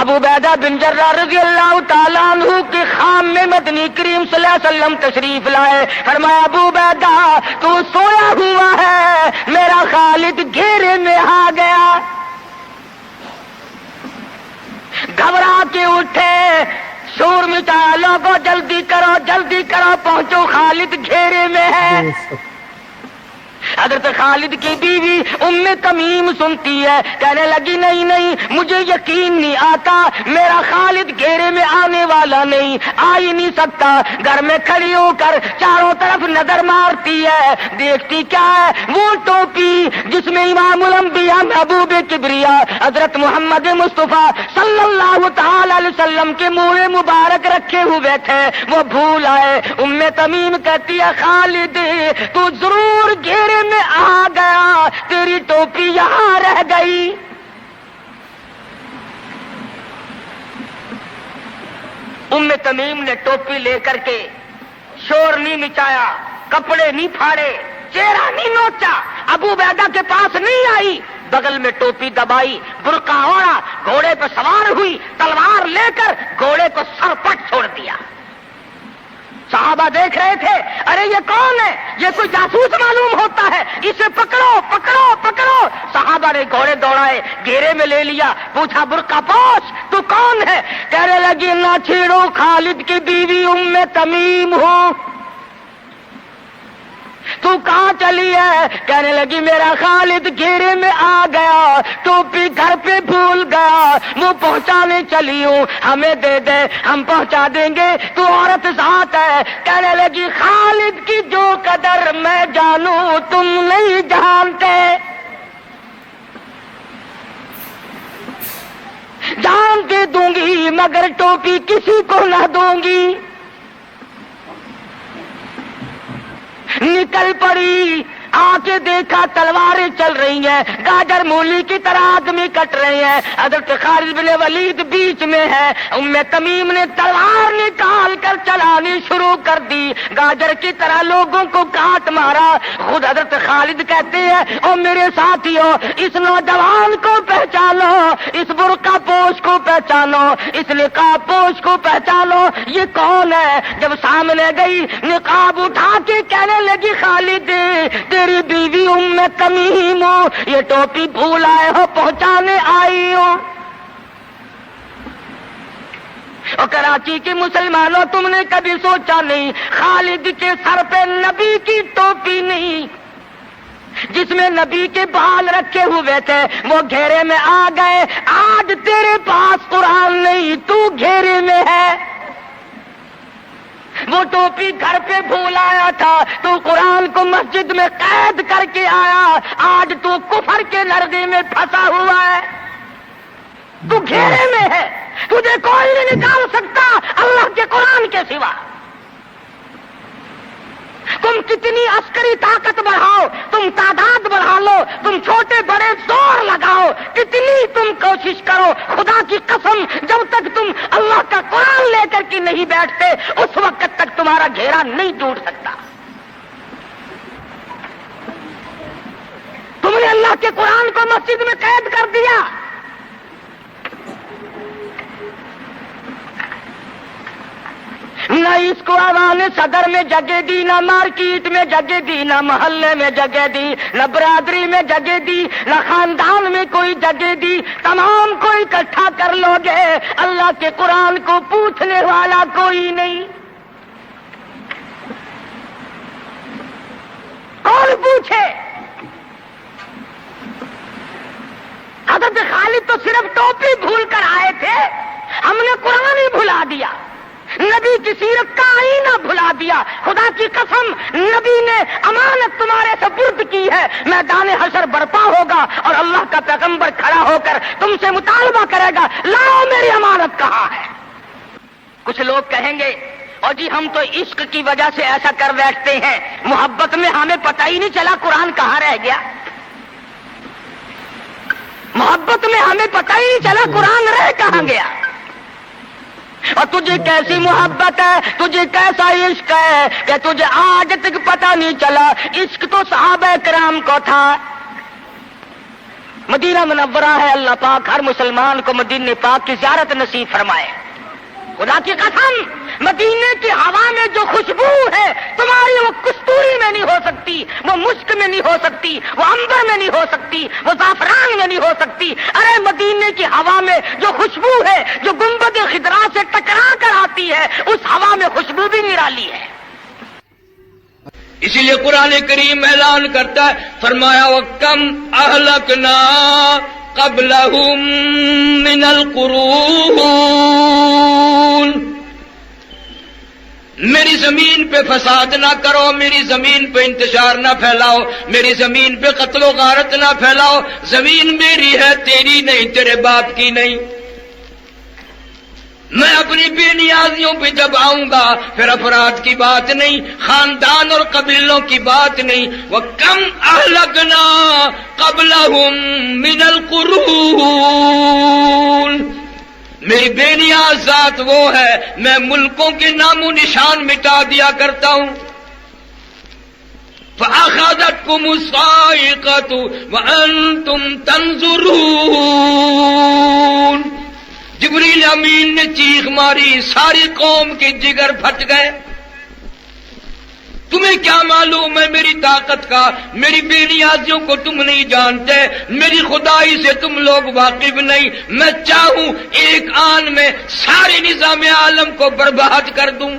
ابو عبیدہ بن جراح رضی اللہ تعالیٰ عنہ کے خام میں مدنی کریم صلی اللہ علیہ وسلم تشریف لائے. فرمایا ابو عبیدہ تو سویا ہوا ہے, میرا خالد گھیرے میں آ گیا. گھبرا کے اٹھے, شور مچایا, لوگوں جلدی کرو پہنچو, خالد گھیرے میں ہے. حضرت خالد کی بیوی ام تمیم سنتی ہے, کہنے لگی نہیں مجھے یقین نہیں آتا, میرا خالد گھیرے میں آنے والا نہیں, آ ہی نہیں سکتا. گھر میں کھڑی ہو کر چاروں طرف نظر مارتی ہے, دیکھتی کیا ہے, وہ ٹوپی جس میں امام الانبیاء محبوب کبریا حضرت محمد مصطفیٰ صلی اللہ تعالی علیہ وسلم کے منہ مبارک رکھے ہوئے تھے, وہ بھول آئے. ام تمیم کہتی ہے خالد تو ضرور گھیرے میں آ گیا, تیری ٹوپی یہاں رہ گئی. ام تمیم نے ٹوپی لے کر کے شور نہیں مچایا, کپڑے نہیں پھاڑے, چہرہ نہیں نوچا, ابو عبیدہ کے پاس نہیں آئی, بغل میں ٹوپی دبائی, برقع اوڑھا, گھوڑے پر سوار ہوئی, تلوار لے کر گھوڑے کو سر پٹ چھوڑ دیا. صحابہ دیکھ رہے تھے, ارے یہ کون ہے, یہ کوئی جاسوس معلوم ہوتا ہے, اسے پکڑو. صحابہ نے گھوڑے دوڑائے, گھیرے میں لے لیا, پوچھا برقع پوش تو کون ہے, کہنے لگی نہ چھیڑو, خالد کی بیوی ام تمیم ہوں. تو کہاں چلی ہے, کہنے لگی میرا خالد گھیرے میں آ گیا, ٹوپی گھر پہ بھول گیا, وہ پہنچانے چلی ہوں, ہمیں دے دے ہم پہنچا دیں گے, تو عورت ذات ہے. کہنے لگی خالد کی جو قدر میں جانوں تم نہیں جانتے, جان کے دوں گی مگر ٹوپی کسی کو نہ دوں گی. نکل پڑی, آ کے دیکھا تلواریں چل رہی ہیں, گاجر مولی کی طرح آدمی کٹ رہے ہیں, حضرت خالد بن ولید بیچ میں ہے. ام تمیم نے تلوار نکال کر چلانی شروع کر دی, گاجر کی طرح لوگوں کو کاٹ مارا. خود حضرت خالد کہتے ہیں او میرے ساتھیوں, اس نوجوان کو پہچانو, اس برقع پوش کو پہچانو, اس نقاب پوش کو پہچانو, یہ کون ہے. جب سامنے گئی, نقاب اٹھا کے کہنے لگی خالد تیری بیوی ام تمیم ہوں, یہ ٹوپی بھول آئے ہو, پہنچانے آئی ہوں. اور کراچی کے مسلمانوں, تم نے کبھی سوچا نہیں خالد کے سر پہ نبی کی ٹوپی نہیں, جس میں نبی کے بال رکھے ہوئے تھے, وہ گھیرے میں آ گئے. آج تیرے پاس قرآن نہیں, تو گھیرے میں ہے. وہ ٹوپی گھر پہ بھول آیا تھا, تو قرآن کو مسجد میں قید کر کے آیا, آج تو کفر کے لردے میں پھنسا ہوا ہے, تو گھیرے میں ہے, تجھے کوئی نہیں نکال سکتا اللہ کے قرآن کے سوا. تم کتنی عسکری طاقت بڑھاؤ, تم تعداد بڑھا لو, تم چھوٹے بڑے زور لگاؤ, کتنی تم کوشش کرو, خدا کی قسم جب تک تم اللہ کا قرآن لے کر کے نہیں بیٹھتے اس وقت تک تمہارا گھیرا نہیں ٹوٹ سکتا. تم نے اللہ کے قرآن کو مسجد میں قید کر دیا. نہ اس کو عوام صدر میں جگہ دی, نہ مارکیٹ میں جگہ دی, نہ محلے میں جگہ دی, نہ برادری میں جگہ دی, نہ خاندان میں کوئی جگہ دی. تمام کو اکٹھا کر لو گے, اللہ کے قرآن کو پوچھنے والا کوئی نہیں. کون پوچھے؟ حضرت خالد تو صرف ٹوپی بھول کر آئے تھے, ہم نے قرآن ہی بھلا دیا, نبی کی سیرت کا آئینہ بھلا دیا. خدا کی قسم نبی نے امانت تمہارے سپرد کی ہے, میدان حشر برپا ہوگا اور اللہ کا پیغمبر کھڑا ہو کر تم سے مطالبہ کرے گا, لاؤ میری امانت کہاں ہے. کچھ لوگ کہیں گے اور جی ہم تو عشق کی وجہ سے ایسا کر بیٹھتے ہیں, محبت میں ہمیں پتہ ہی نہیں چلا قرآن کہاں رہ گیا. محبت میں ہمیں پتہ ہی نہیں چلا قرآن رہ کہاں گیا. اور تجھے کیسی محبت ہے, تجھے کیسا عشق ہے کہ تجھے آج تک پتہ نہیں چلا. عشق تو صحابہ کرام کو تھا. مدینہ منورہ ہے، اللہ پاک ہر مسلمان کو مدینہ پاک کی زیارت نصیب فرمائے۔ خدا کی قسم، مدینے کی ہوا میں جو خوشبو ہے تمہاری، وہ کستوری میں نہیں ہو سکتی، وہ مشک میں نہیں ہو سکتی، وہ عنبر میں نہیں ہو سکتی، وہ زعفران میں نہیں ہو سکتی۔ ارے مدینے کی ہوا میں جو خوشبو ہے، جو گنبد خضرا سے ٹکرا کر آتی ہے، اس ہوا میں خوشبو بھی نرالی ہے۔ اسی لیے قرآن کریم اعلان کرتا ہے، فرمایا وَكَمْ أَهْلَكْنَا قَبْلَهُمْ مِنَ الْقُرُونِ، میری زمین پہ فساد نہ کرو، میری زمین پہ انتشار نہ پھیلاؤ، میری زمین پہ قتل و غارت نہ پھیلاؤ۔ زمین میری ہے، تیری نہیں، تیرے باپ کی نہیں۔ میں اپنی بے نیازیوں پہ جب آؤں گا پھر افراد کی بات نہیں، خاندان اور قبیلوں کی بات نہیں۔ وَكَمْ أَهْلَكْنَا قَبْلَهُمْ مِنَ الْقُرُونِ، میری بے نیاز ذات وہ ہے، میں ملکوں کے نام و نشان مٹا دیا کرتا ہوں۔ فَأَخَذَتْكُمُ الصَّاعِقَةُ وَأَنْتُمْ تَنظُرُونَ، جبریل امین نے چیخ ماری، ساری قوم کے جگر پھٹ گئے۔ تمہیں کیا معلوم ہے میری طاقت کا؟ میری بے نیازیوں کو تم نہیں جانتے، میری خدائی سے تم لوگ واقف نہیں۔ میں چاہوں ایک آن میں سارے نظام عالم کو برباد کر دوں،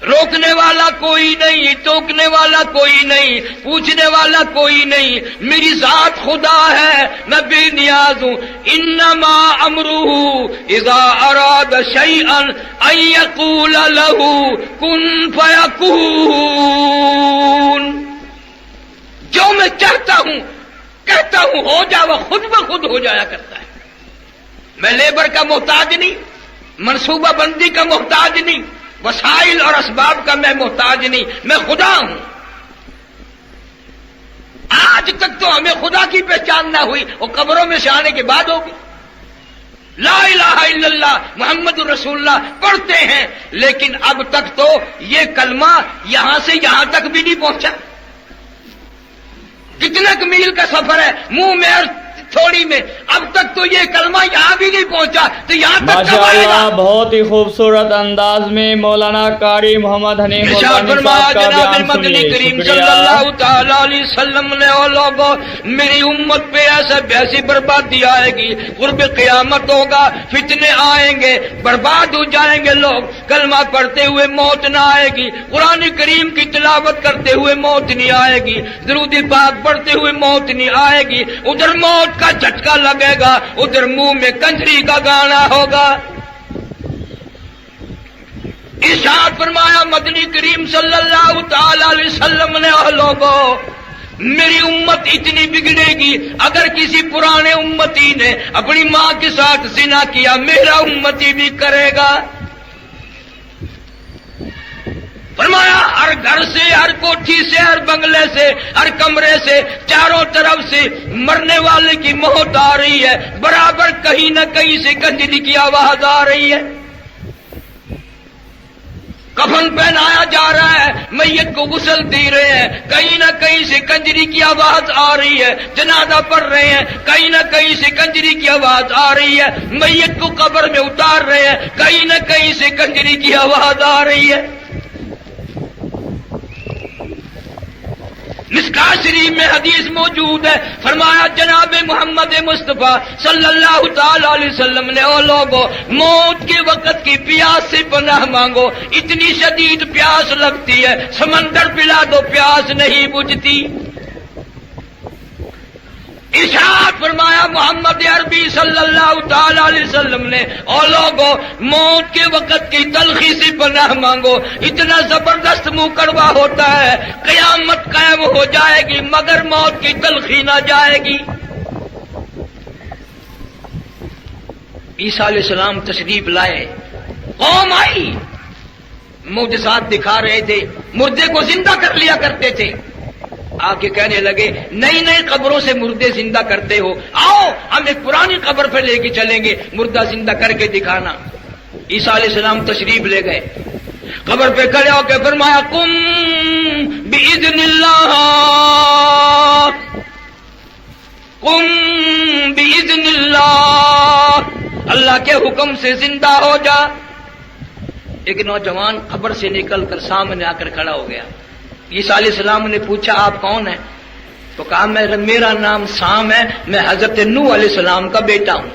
روکنے والا کوئی نہیں، ٹوکنے والا کوئی نہیں، پوچھنے والا کوئی نہیں۔ میری ذات خدا ہے، میں بے نیاز ہوں۔ انما امرہ اذا اراد شیئا ان یقول له کن فیکون، جو میں چاہتا ہوں کہتا ہوں ہو جا، وہ خود بخود ہو جایا کرتا ہے۔ میں لیبر کا محتاج نہیں، منصوبہ بندی کا محتاج نہیں، وسائل اور اسباب کا میں محتاج نہیں، میں خدا ہوں۔ آج تک تو ہمیں خدا کی پہچان نہ ہوئی، وہ قبروں میں سے آنے کے بعد ہوگی۔ لا الہ الا اللہ محمد رسول اللہ پڑھتے ہیں، لیکن اب تک تو یہ کلمہ یہاں سے یہاں تک بھی نہیں پہنچا۔ کتنا میل کا سفر ہے، منہ میں اور تھوڑی میں، اب تک تو یہ کلمہ یہاں بھی نہیں پہنچا، تو یہاں تک کب آئے گا؟ بہت ہی خوبصورت انداز میں مولانا قاری محمد حنیف ملتانی صاحب کا بیان مدنی کریم سنیے۔ صلی اللہ تعالی علیہ وسلم نے او لوگوں، میری امت پہ ایسی بربادی آئے گی، قرب قیامت ہوگا، فتنے آئیں گے، برباد ہو جائیں گے لوگ۔ کلمہ پڑھتے ہوئے موت نہ آئے گی، قرآن کریم کی تلاوت کرتے ہوئے موت نہیں آئے گی، درود پاک پڑھتے ہوئے موت نہیں آئے گی۔ ادھر موت کا جھٹکا لگے گا، ادھر منہ میں کنجری کا گانا ہوگا۔ ارشاد فرمایا مدنی کریم صلی اللہ تعالی علیہ وسلم نے، اے لوگوں، میری امت اتنی بگڑے گی، اگر کسی پرانے امتی نے اپنی ماں کے ساتھ زنا کیا، میرا امتی بھی کرے گا۔ فرمایا ہر گھر سے، ہر کوٹھی سے، ہر بنگلے سے، ہر کمرے سے، چاروں طرف سے مرنے والے کی موت آ رہی ہے، برابر کہیں نہ کہیں سے کنجری کی آواز آ رہی ہے۔ کفن پہنایا جا رہا ہے، میت کو غسل دے رہے ہیں، کہیں نہ کہیں سے کنجری کی آواز آ رہی ہے۔ جنازہ پڑھ رہے ہیں، کہیں نہ کہیں سے کنجری کی آواز آ رہی ہے۔ میت کو قبر میں اتار رہے ہیں، کہیں نہ کہیں سے کنجری کی آواز آ رہی ہے۔ مشکوٰۃ شریف میں حدیث موجود ہے، فرمایا جناب محمد مصطفیٰ صلی اللہ تعالی علیہ وسلم نے، او لوگوں، موت کے وقت کی پیاس سے پناہ مانگو، اتنی شدید پیاس لگتی ہے، سمندر پلا دو پیاس نہیں بجھتی۔ ارشاد فرمایا محمد عربی صلی اللہ تعالی علیہ وسلم نے، او لوگوں، موت کے وقت کی تلخی سے پناہ مانگو، اتنا زبردست منہ کڑوا ہوتا ہے، قیامت قائم ہو جائے گی مگر موت کی تلخی نہ جائے گی۔ عیسیٰ علیہ السلام تشریف لائے، قوم آئی، معجزات دکھا رہے تھے، مردے کو زندہ کر لیا کرتے تھے۔ آ کے کہنے لگے نئی نئی قبروں سے مردے زندہ کرتے ہو، آؤ ہم ایک پرانی قبر پہ لے کے چلیں گے، مردہ زندہ کر کے دکھانا۔ عیسیٰ علیہ السلام تشریف لے گئے، قبر پہ کھڑے ہو کے فرمایا قم بإذن اللہ، قم بإذن اللہ، اللہ کے حکم سے زندہ ہو جا۔ ایک نوجوان قبر سے نکل کر سامنے آ کر کھڑا ہو گیا۔ عیسیٰ علیہ السلام نے پوچھا آپ کون ہیں؟ تو کہا میرا نام سام ہے، میں حضرت نوح علیہ السلام کا بیٹا ہوں۔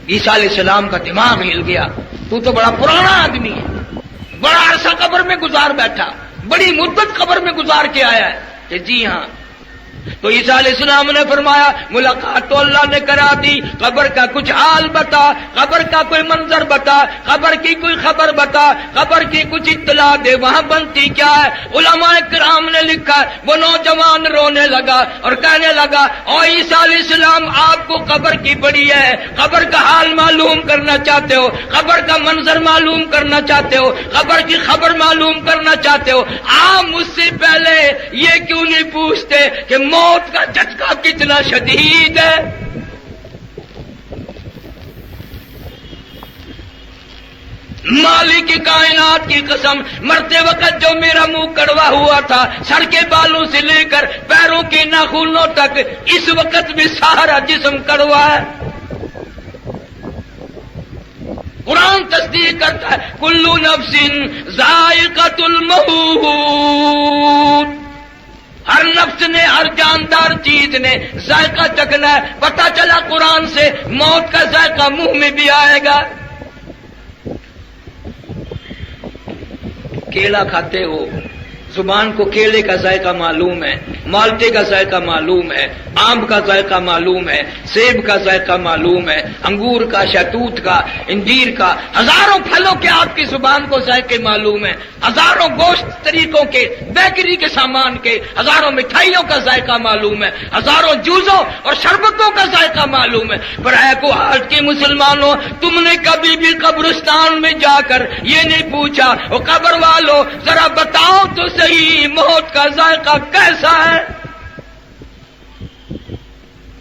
عیسیٰ علیہ السلام کا دماغ ہل گیا، تو بڑا پرانا آدمی ہے، بڑا عرصہ قبر میں گزار بیٹھا، بڑی مدت قبر میں گزار کے آیا ہے کہ جی ہاں۔ تو عیسیٰ علیہ السلام نے فرمایا ملاقات تو اللہ نے کرا دی، قبر کا کچھ حال بتا، قبر کا کوئی منظر بتا، قبر کی کوئی خبر بتا، قبر کی کچھ اطلاع دے، وہاں بنتی کیا ہے۔ علماء کرام نے لکھا وہ نوجوان رونے لگا اور کہنے لگا او عیسیٰ علیہ السلام آپ کو قبر کی پڑی ہے، قبر کا حال معلوم کرنا چاہتے ہو، قبر کا منظر معلوم کرنا چاہتے ہو، قبر کی خبر معلوم کرنا چاہتے ہو، آپ مجھ سے پہلے یہ کیوں نہیں پوچھتے کہ موت کا جھٹکا کتنا شدید ہے۔ مالک کی کائنات کی قسم، مرتے وقت جو میرا منہ کڑوا ہوا تھا سر کے بالوں سے لے کر پیروں کے ناخنوں تک، اس وقت بھی سارا جسم کڑوا ہے۔ قرآن تصدیق کرتا ہے کلو نفس ذائقۃ الموت، ہر نفس نے، ہر جاندار چیز نے ذائقہ چکھنا ہے۔ پتہ چلا قرآن سے موت کا ذائقہ منہ میں بھی آئے گا۔ کیلا کھاتے ہو، زبان کو کیلے کا ذائقہ معلوم ہے، مالٹے کا ذائقہ معلوم ہے، آم کا ذائقہ معلوم ہے، سیب کا ذائقہ معلوم ہے، انگور کا، شہتوت کا، انجیر کا، ہزاروں پھلوں کے آپ کی زبان کو ذائقے معلوم ہے، ہزاروں گوشت طریقوں کے، بیکری کے سامان کے، ہزاروں مٹھائیوں کا ذائقہ معلوم ہے، ہزاروں جوسوں اور شربتوں کا ذائقہ معلوم ہے۔ پر اے کو آج کے مسلمانوں، تم نے کبھی بھی قبرستان میں جا کر یہ نہیں پوچھا وہ قبر والوں ذرا بتاؤ تو صحیح موت کا ذائقہ کیسا ہے؟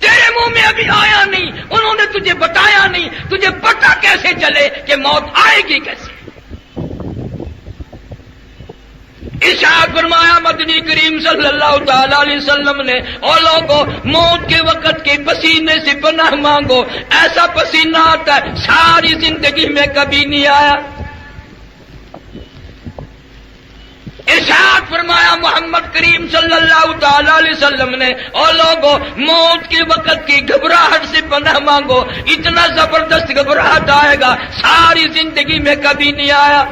تیرے منہ میں ابھی آیا نہیں، انہوں نے تجھے بتایا نہیں، تجھے پتہ کیسے چلے کہ موت آئے گی کیسے؟ ارشاد فرمایا مدنی کریم صلی اللہ تعالی علیہ وسلم نے اور لوگوں موت کے وقت کے پسینے سے پناہ مانگو، ایسا پسینہ آتا ہے ساری زندگی میں کبھی نہیں آیا۔ ارشاد فرمایا محمد کریم صلی اللہ تعالی علیہ وسلم نے اور لوگوں موت کے وقت کی گھبراہٹ سے پناہ مانگو، اتنا زبردست گھبراہٹ آئے گا ساری زندگی میں کبھی نہیں آیا۔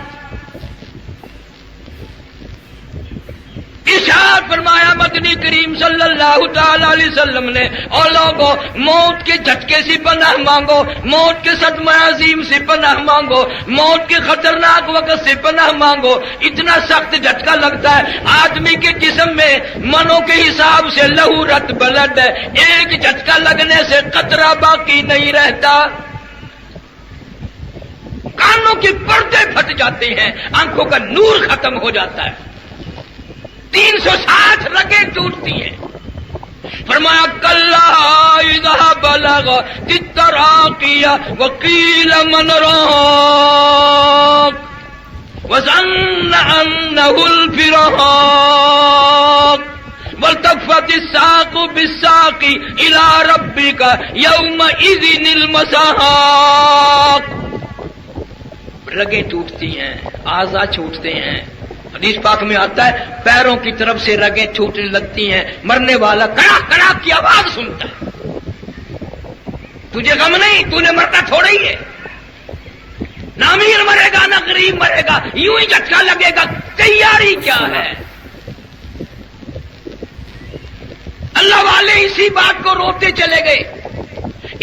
ارشاد فرمایا مدنی کریم صلی اللہ تعالی علیہ وسلم نے اور لوگوں موت کے جھٹکے سے پناہ مانگو، موت کے صدمہ عظیم سے پناہ مانگو، موت کے خطرناک وقت سے پناہ مانگو۔ اتنا سخت جھٹکا لگتا ہے آدمی کے جسم میں منوں کے حساب سے لہو رت بلڈ ہے، ایک جھٹکا لگنے سے قطرہ باقی نہیں رہتا، کانوں کے پردے پھٹ جاتے ہیں، آنکھوں کا نور ختم ہو جاتا ہے، 360 رگیں ٹوٹتی ہیں۔ فرمایا کلا اذا بلغ التراقی وقیل من راق وظن انه الفراق والتفت الساق بالساق الى ربك يومئذ المساق۔ رگیں ٹوٹتی ہیں، اعضاء چھوٹتے ہیں۔ حدیث پاک میں آتا ہے پیروں کی طرف سے رگیں چھوٹنے لگتی ہیں، مرنے والا کڑاک کڑاک کی آواز سنتا ہے۔ تجھے غم نہیں، تو نے مرنا تھوڑا ہی ہے، نہ امیر مرے گا نہ غریب مرے گا، یوں ہی جھٹکا لگے گا، تیاری کیا ہے؟ اللہ والے اسی بات کو روتے چلے گئے۔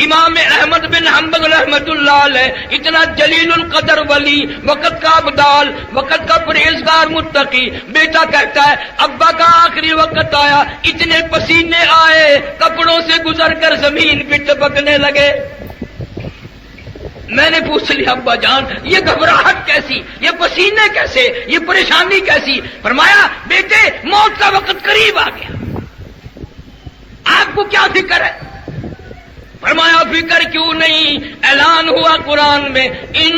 امام احمد بن حنبل رحمت اللہ علیہ اتنا جلیل القدر ولی، وقت کا ابدال، وقت کا پرہیزگار متقی، بیٹا کہتا ہے ابا کا آخری وقت آیا، اتنے پسینے آئے کپڑوں سے گزر کر زمین پہ ٹپکنے لگے۔ میں نے پوچھ لیا ابا جان یہ گھبراہٹ کیسی، یہ پسینے کیسے، یہ پریشانی کیسی؟ فرمایا بیٹے موت کا وقت قریب آ گیا، آپ کو کیا فکر ہے؟ فرمایا فکر کیوں نہیں، اعلان ہوا قرآن میں ان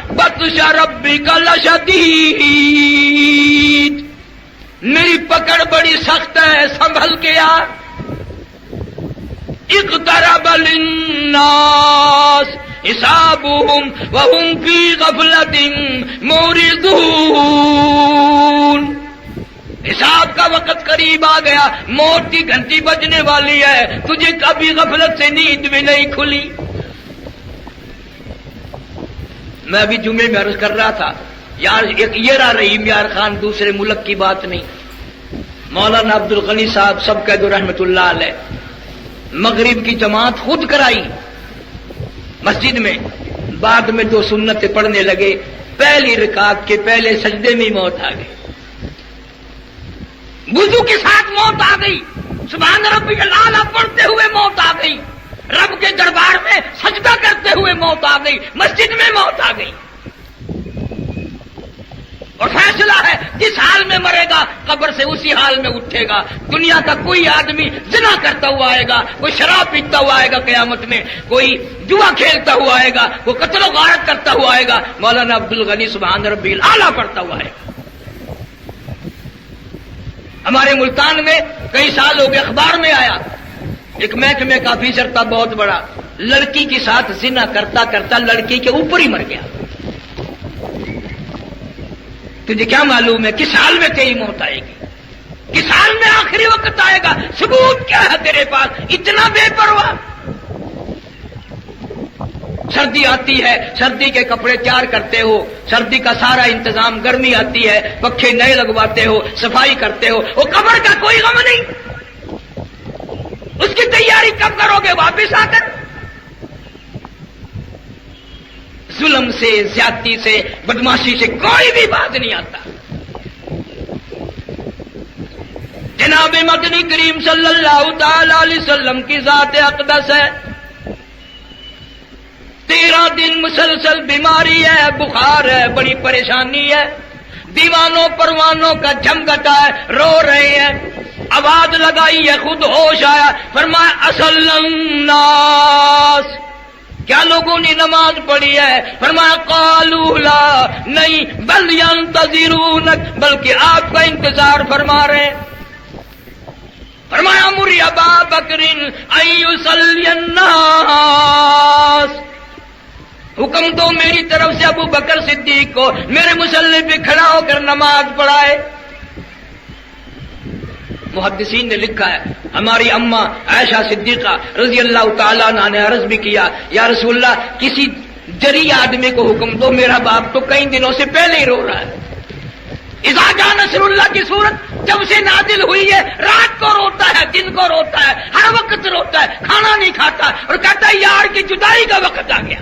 بطش ربک لشدید، میری پکڑ بڑی سخت ہے، سنبھل کے آ۔ اقترب للناس حسابهم وهم في غفلة معرضون. حساب کا وقت قریب آ گیا، موت کی گھنٹی بجنے والی ہے، تجھے کبھی غفلت سے نیند بھی نہیں کھلی. میں ابھی جمعے میں عرض کر رہا تھا یار، ایک یہ رہا رحیم یار خان دوسرے ملک کی بات نہیں، مولانا عبد الغنی صاحب سب کہہ دو رحمت اللہ علیہ، مغرب کی جماعت خود کرائی مسجد میں، بعد میں 2 سنتیں پڑھنے لگے، پہلی رکعت کے پہلے سجدے میں موت آ گئی، وضو کے ساتھ موت آ گئی، سبحان ربی الاعلی پڑھتے ہوئے موت آ گئی، رب کے دربار میں سجدہ کرتے ہوئے موت آ گئی، مسجد میں موت آ گئی. اور فیصلہ ہے جس حال میں مرے گا قبر سے اسی حال میں اٹھے گا. دنیا کا کوئی آدمی زنا کرتا ہوا آئے گا، کوئی شراب پیتا ہوا آئے گا قیامت میں، کوئی جوا کھیلتا ہوا آئے گا، کوئی قتل و غارت کرتا ہوا آئے گا، مولانا عبد الغنی سبحان ربی الاعلی پڑھتا ہوا آئے گا. ہمارے ملتان میں کئی سال ہو گئے، اخبار میں آیا ایک محکمے کا آفیسر تھا بہت بڑا، لڑکی کے ساتھ زنا کرتا کرتا لڑکی کے اوپر ہی مر گیا. تجھے کیا معلوم ہے کس حال میں تیری موت آئے گی، کس حال میں آخری وقت آئے گا؟ ثبوت کیا ہے تیرے پاس؟ اتنا بے پرواہ. سردی آتی ہے، سردی کے کپڑے تیار کرتے ہو، سردی کا سارا انتظام، گرمی آتی ہے پنکھے نئے لگواتے ہو، صفائی کرتے ہو، وہ قبر کا کوئی غم نہیں. اس کی تیاری کب کرو گے؟ واپس آ کر. ظلم سے، زیادتی سے، بدماشی سے کوئی بھی بات نہیں آتا. جناب مدنی کریم صلی اللہ تعالی علیہ وسلم کی ذات اقدس ہے، 13 دن مسلسل بیماری ہے، بخار ہے، بڑی پریشانی ہے، دیوانوں پروانوں کا جھمگٹا ہے، رو رہے ہیں، آواز لگائی ہے، خود ہوش آیا، فرمایا اصل الناس، کیا لوگوں نے نماز پڑھی ہے؟ فرمایا قالوا لا، نہیں، بل ينتظرونک، بلکہ آپ کا انتظار فرما رہے ہیں. فرمایا مر ابا بکر ان یصلی الناس، حکم دو میری طرف سے ابو بکر صدیق کو میرے مصلی پہ کھڑا ہو کر نماز پڑھائے. محدثین نے لکھا ہے ہماری اماں عائشہ صدیقہ رضی اللہ تعالیٰ عنہ نے عرض بھی کیا، یا رسول اللہ کسی جری آدمی کو حکم دو، میرا باپ تو کئی دنوں سے پہلے ہی رو رہا ہے. اذا جاء نصر اللہ کی صورت جب سے نازل ہوئی ہے، رات کو روتا ہے، دن کو روتا ہے، ہر وقت روتا ہے، کھانا نہیں کھاتا اور کہتا ہے یار کی جدائی کا وقت آ گیا.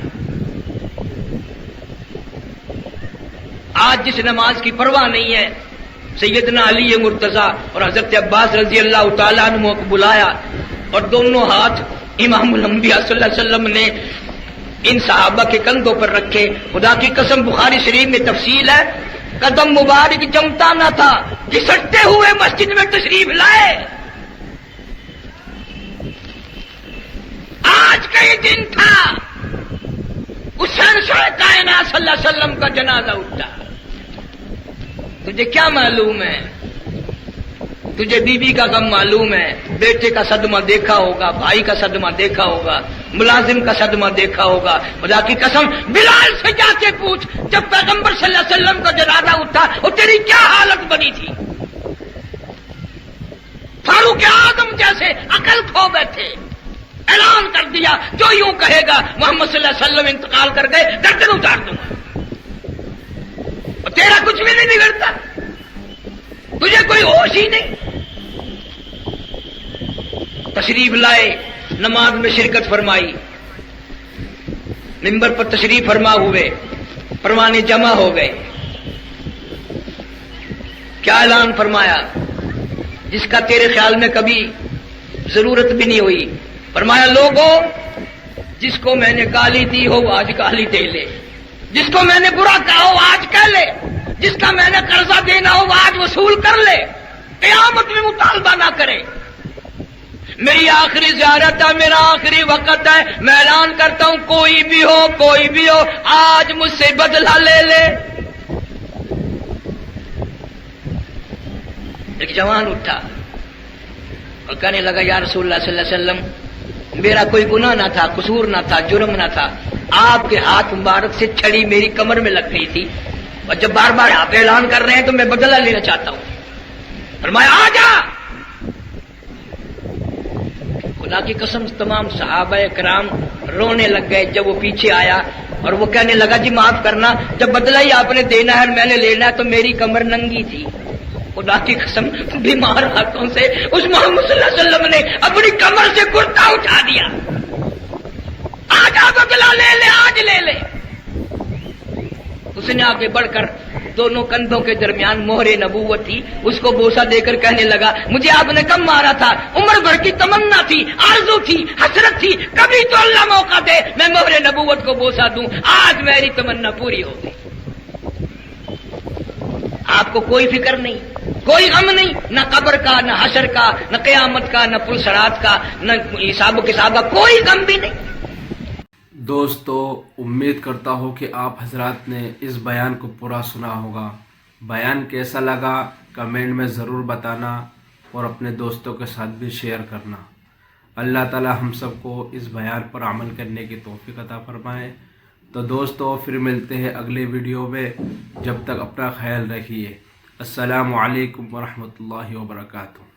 آج جس نماز کی پرواہ نہیں ہے، سیدنا علی مرتضیٰ اور حضرت عباس رضی اللہ تعالیٰ عنہ کو بلایا اور دونوں ہاتھ امام الانبیاء صلی اللہ علیہ وسلم نے ان صحابہ کے کندھوں پر رکھے. خدا کی قسم بخاری شریف میں تفصیل ہے، قدم مبارک جمتا نہ تھا، گھسٹتے ہوئے مسجد میں تشریف لائے. آج کا یہ دن تھا، اس شہنشاہ کائنات صلی اللہ علیہ وسلم کا جنازہ اٹھا. تجھے کیا معلوم ہے؟ تجھے بیوی کا غم معلوم ہے، بیٹے کا صدمہ دیکھا ہوگا، بھائی کا صدمہ دیکھا ہوگا، ملازم کا صدمہ دیکھا ہوگا. خدا کی قسم بلال سے جا کے پوچھ جب پیغمبر صلی اللہ علیہ وسلم کا جنازہ اٹھا اور تیری کیا حالت بنی تھی؟ فاروق اعظم جیسے عقل کھو بیٹھے، اعلان کر دیا جو یوں کہے گا محمد صلی اللہ علیہ وسلم انتقال کر گئے گردن اتار دوں گا، اور تیرا کچھ بھی نہیں بگڑتا، تجھے کوئی ہوش ہی نہیں. تشریف لائے، نماز میں شرکت فرمائی، منبر پر تشریف فرما ہوئے، پروانے جمع ہو گئے. کیا اعلان فرمایا جس کا تیرے خیال میں کبھی ضرورت بھی نہیں ہوئی؟ فرمایا لوگوں، جس کو میں نے گالی دی ہو وہ آج گالی دے لے، جس کو میں نے برا کہا ہو آج کہہ لے، جس کا میں نے قرضہ دینا ہو وہ آج وصول کر لے، قیامت میں مطالبہ نہ کرے. میری آخری زیارت ہے، میرا آخری وقت ہے، میں اعلان کرتا ہوں کوئی بھی ہو آج مجھ سے بدلہ لے لے. ایک جوان اٹھا اور کہنے لگا یا رسول اللہ صلی اللہ علیہ وسلم میرا کوئی گناہ نہ تھا، قصور نہ تھا، جرم نہ تھا، آپ کے ہاتھ مبارک سے چھڑی میری کمر میں لگ گئی تھی، اور جب بار بار آپ اعلان کر رہے ہیں تو میں بدلہ لینا چاہتا ہوں۔ فرمایا آ جا۔ خدا کی قسم تمام صحابہ کرام رونے لگ گئے جب وہ پیچھے آیا، اور وہ کہنے لگا جی معاف کرنا، جب بدلہ ہی آپ نے دینا ہے اور میں نے لینا ہے تو میری کمر ننگی تھی۔ خدا کی قسم بیمار ہاتھوں سے اس محمد صلی اللہ علیہ وسلم نے اپنی کمر سے کرتا اٹھا دیا۔ آج بدلہ لے لے، آج لے لے۔ اس نے آگے بڑھ کر دونوں کندھوں کے درمیان مہر نبوت تھی، اس کو بوسہ دے کر کہنے لگا مجھے آپ نے کم مارا تھا، عمر بھر کی تمنا تھی، آرزو تھی، حسرت تھی، کبھی تو اللہ موقع دے میں مہر نبوت کو بوسہ دوں، آج میری تمنا پوری ہو گئی۔ آپ کو کوئی فکر نہیں، کوئی غم نہیں، نہ قبر کا، نہ حشر کا، نہ قیامت کا، نہ پل صراط کا، نہ حساب و کتاب کا، کوئی غم بھی نہیں۔ دوستو امید کرتا ہوں کہ آپ حضرات نے اس بیان کو پورا سنا ہوگا۔ بیان کیسا لگا کمنٹ میں ضرور بتانا، اور اپنے دوستوں کے ساتھ بھی شیئر کرنا۔ اللہ تعالی ہم سب کو اس بیان پر عمل کرنے کی توفیق عطا فرمائے۔ تو دوستو پھر ملتے ہیں اگلے ویڈیو میں، جب تک اپنا خیال رکھیے۔ السلام علیکم ورحمۃ اللہ وبرکاتہ۔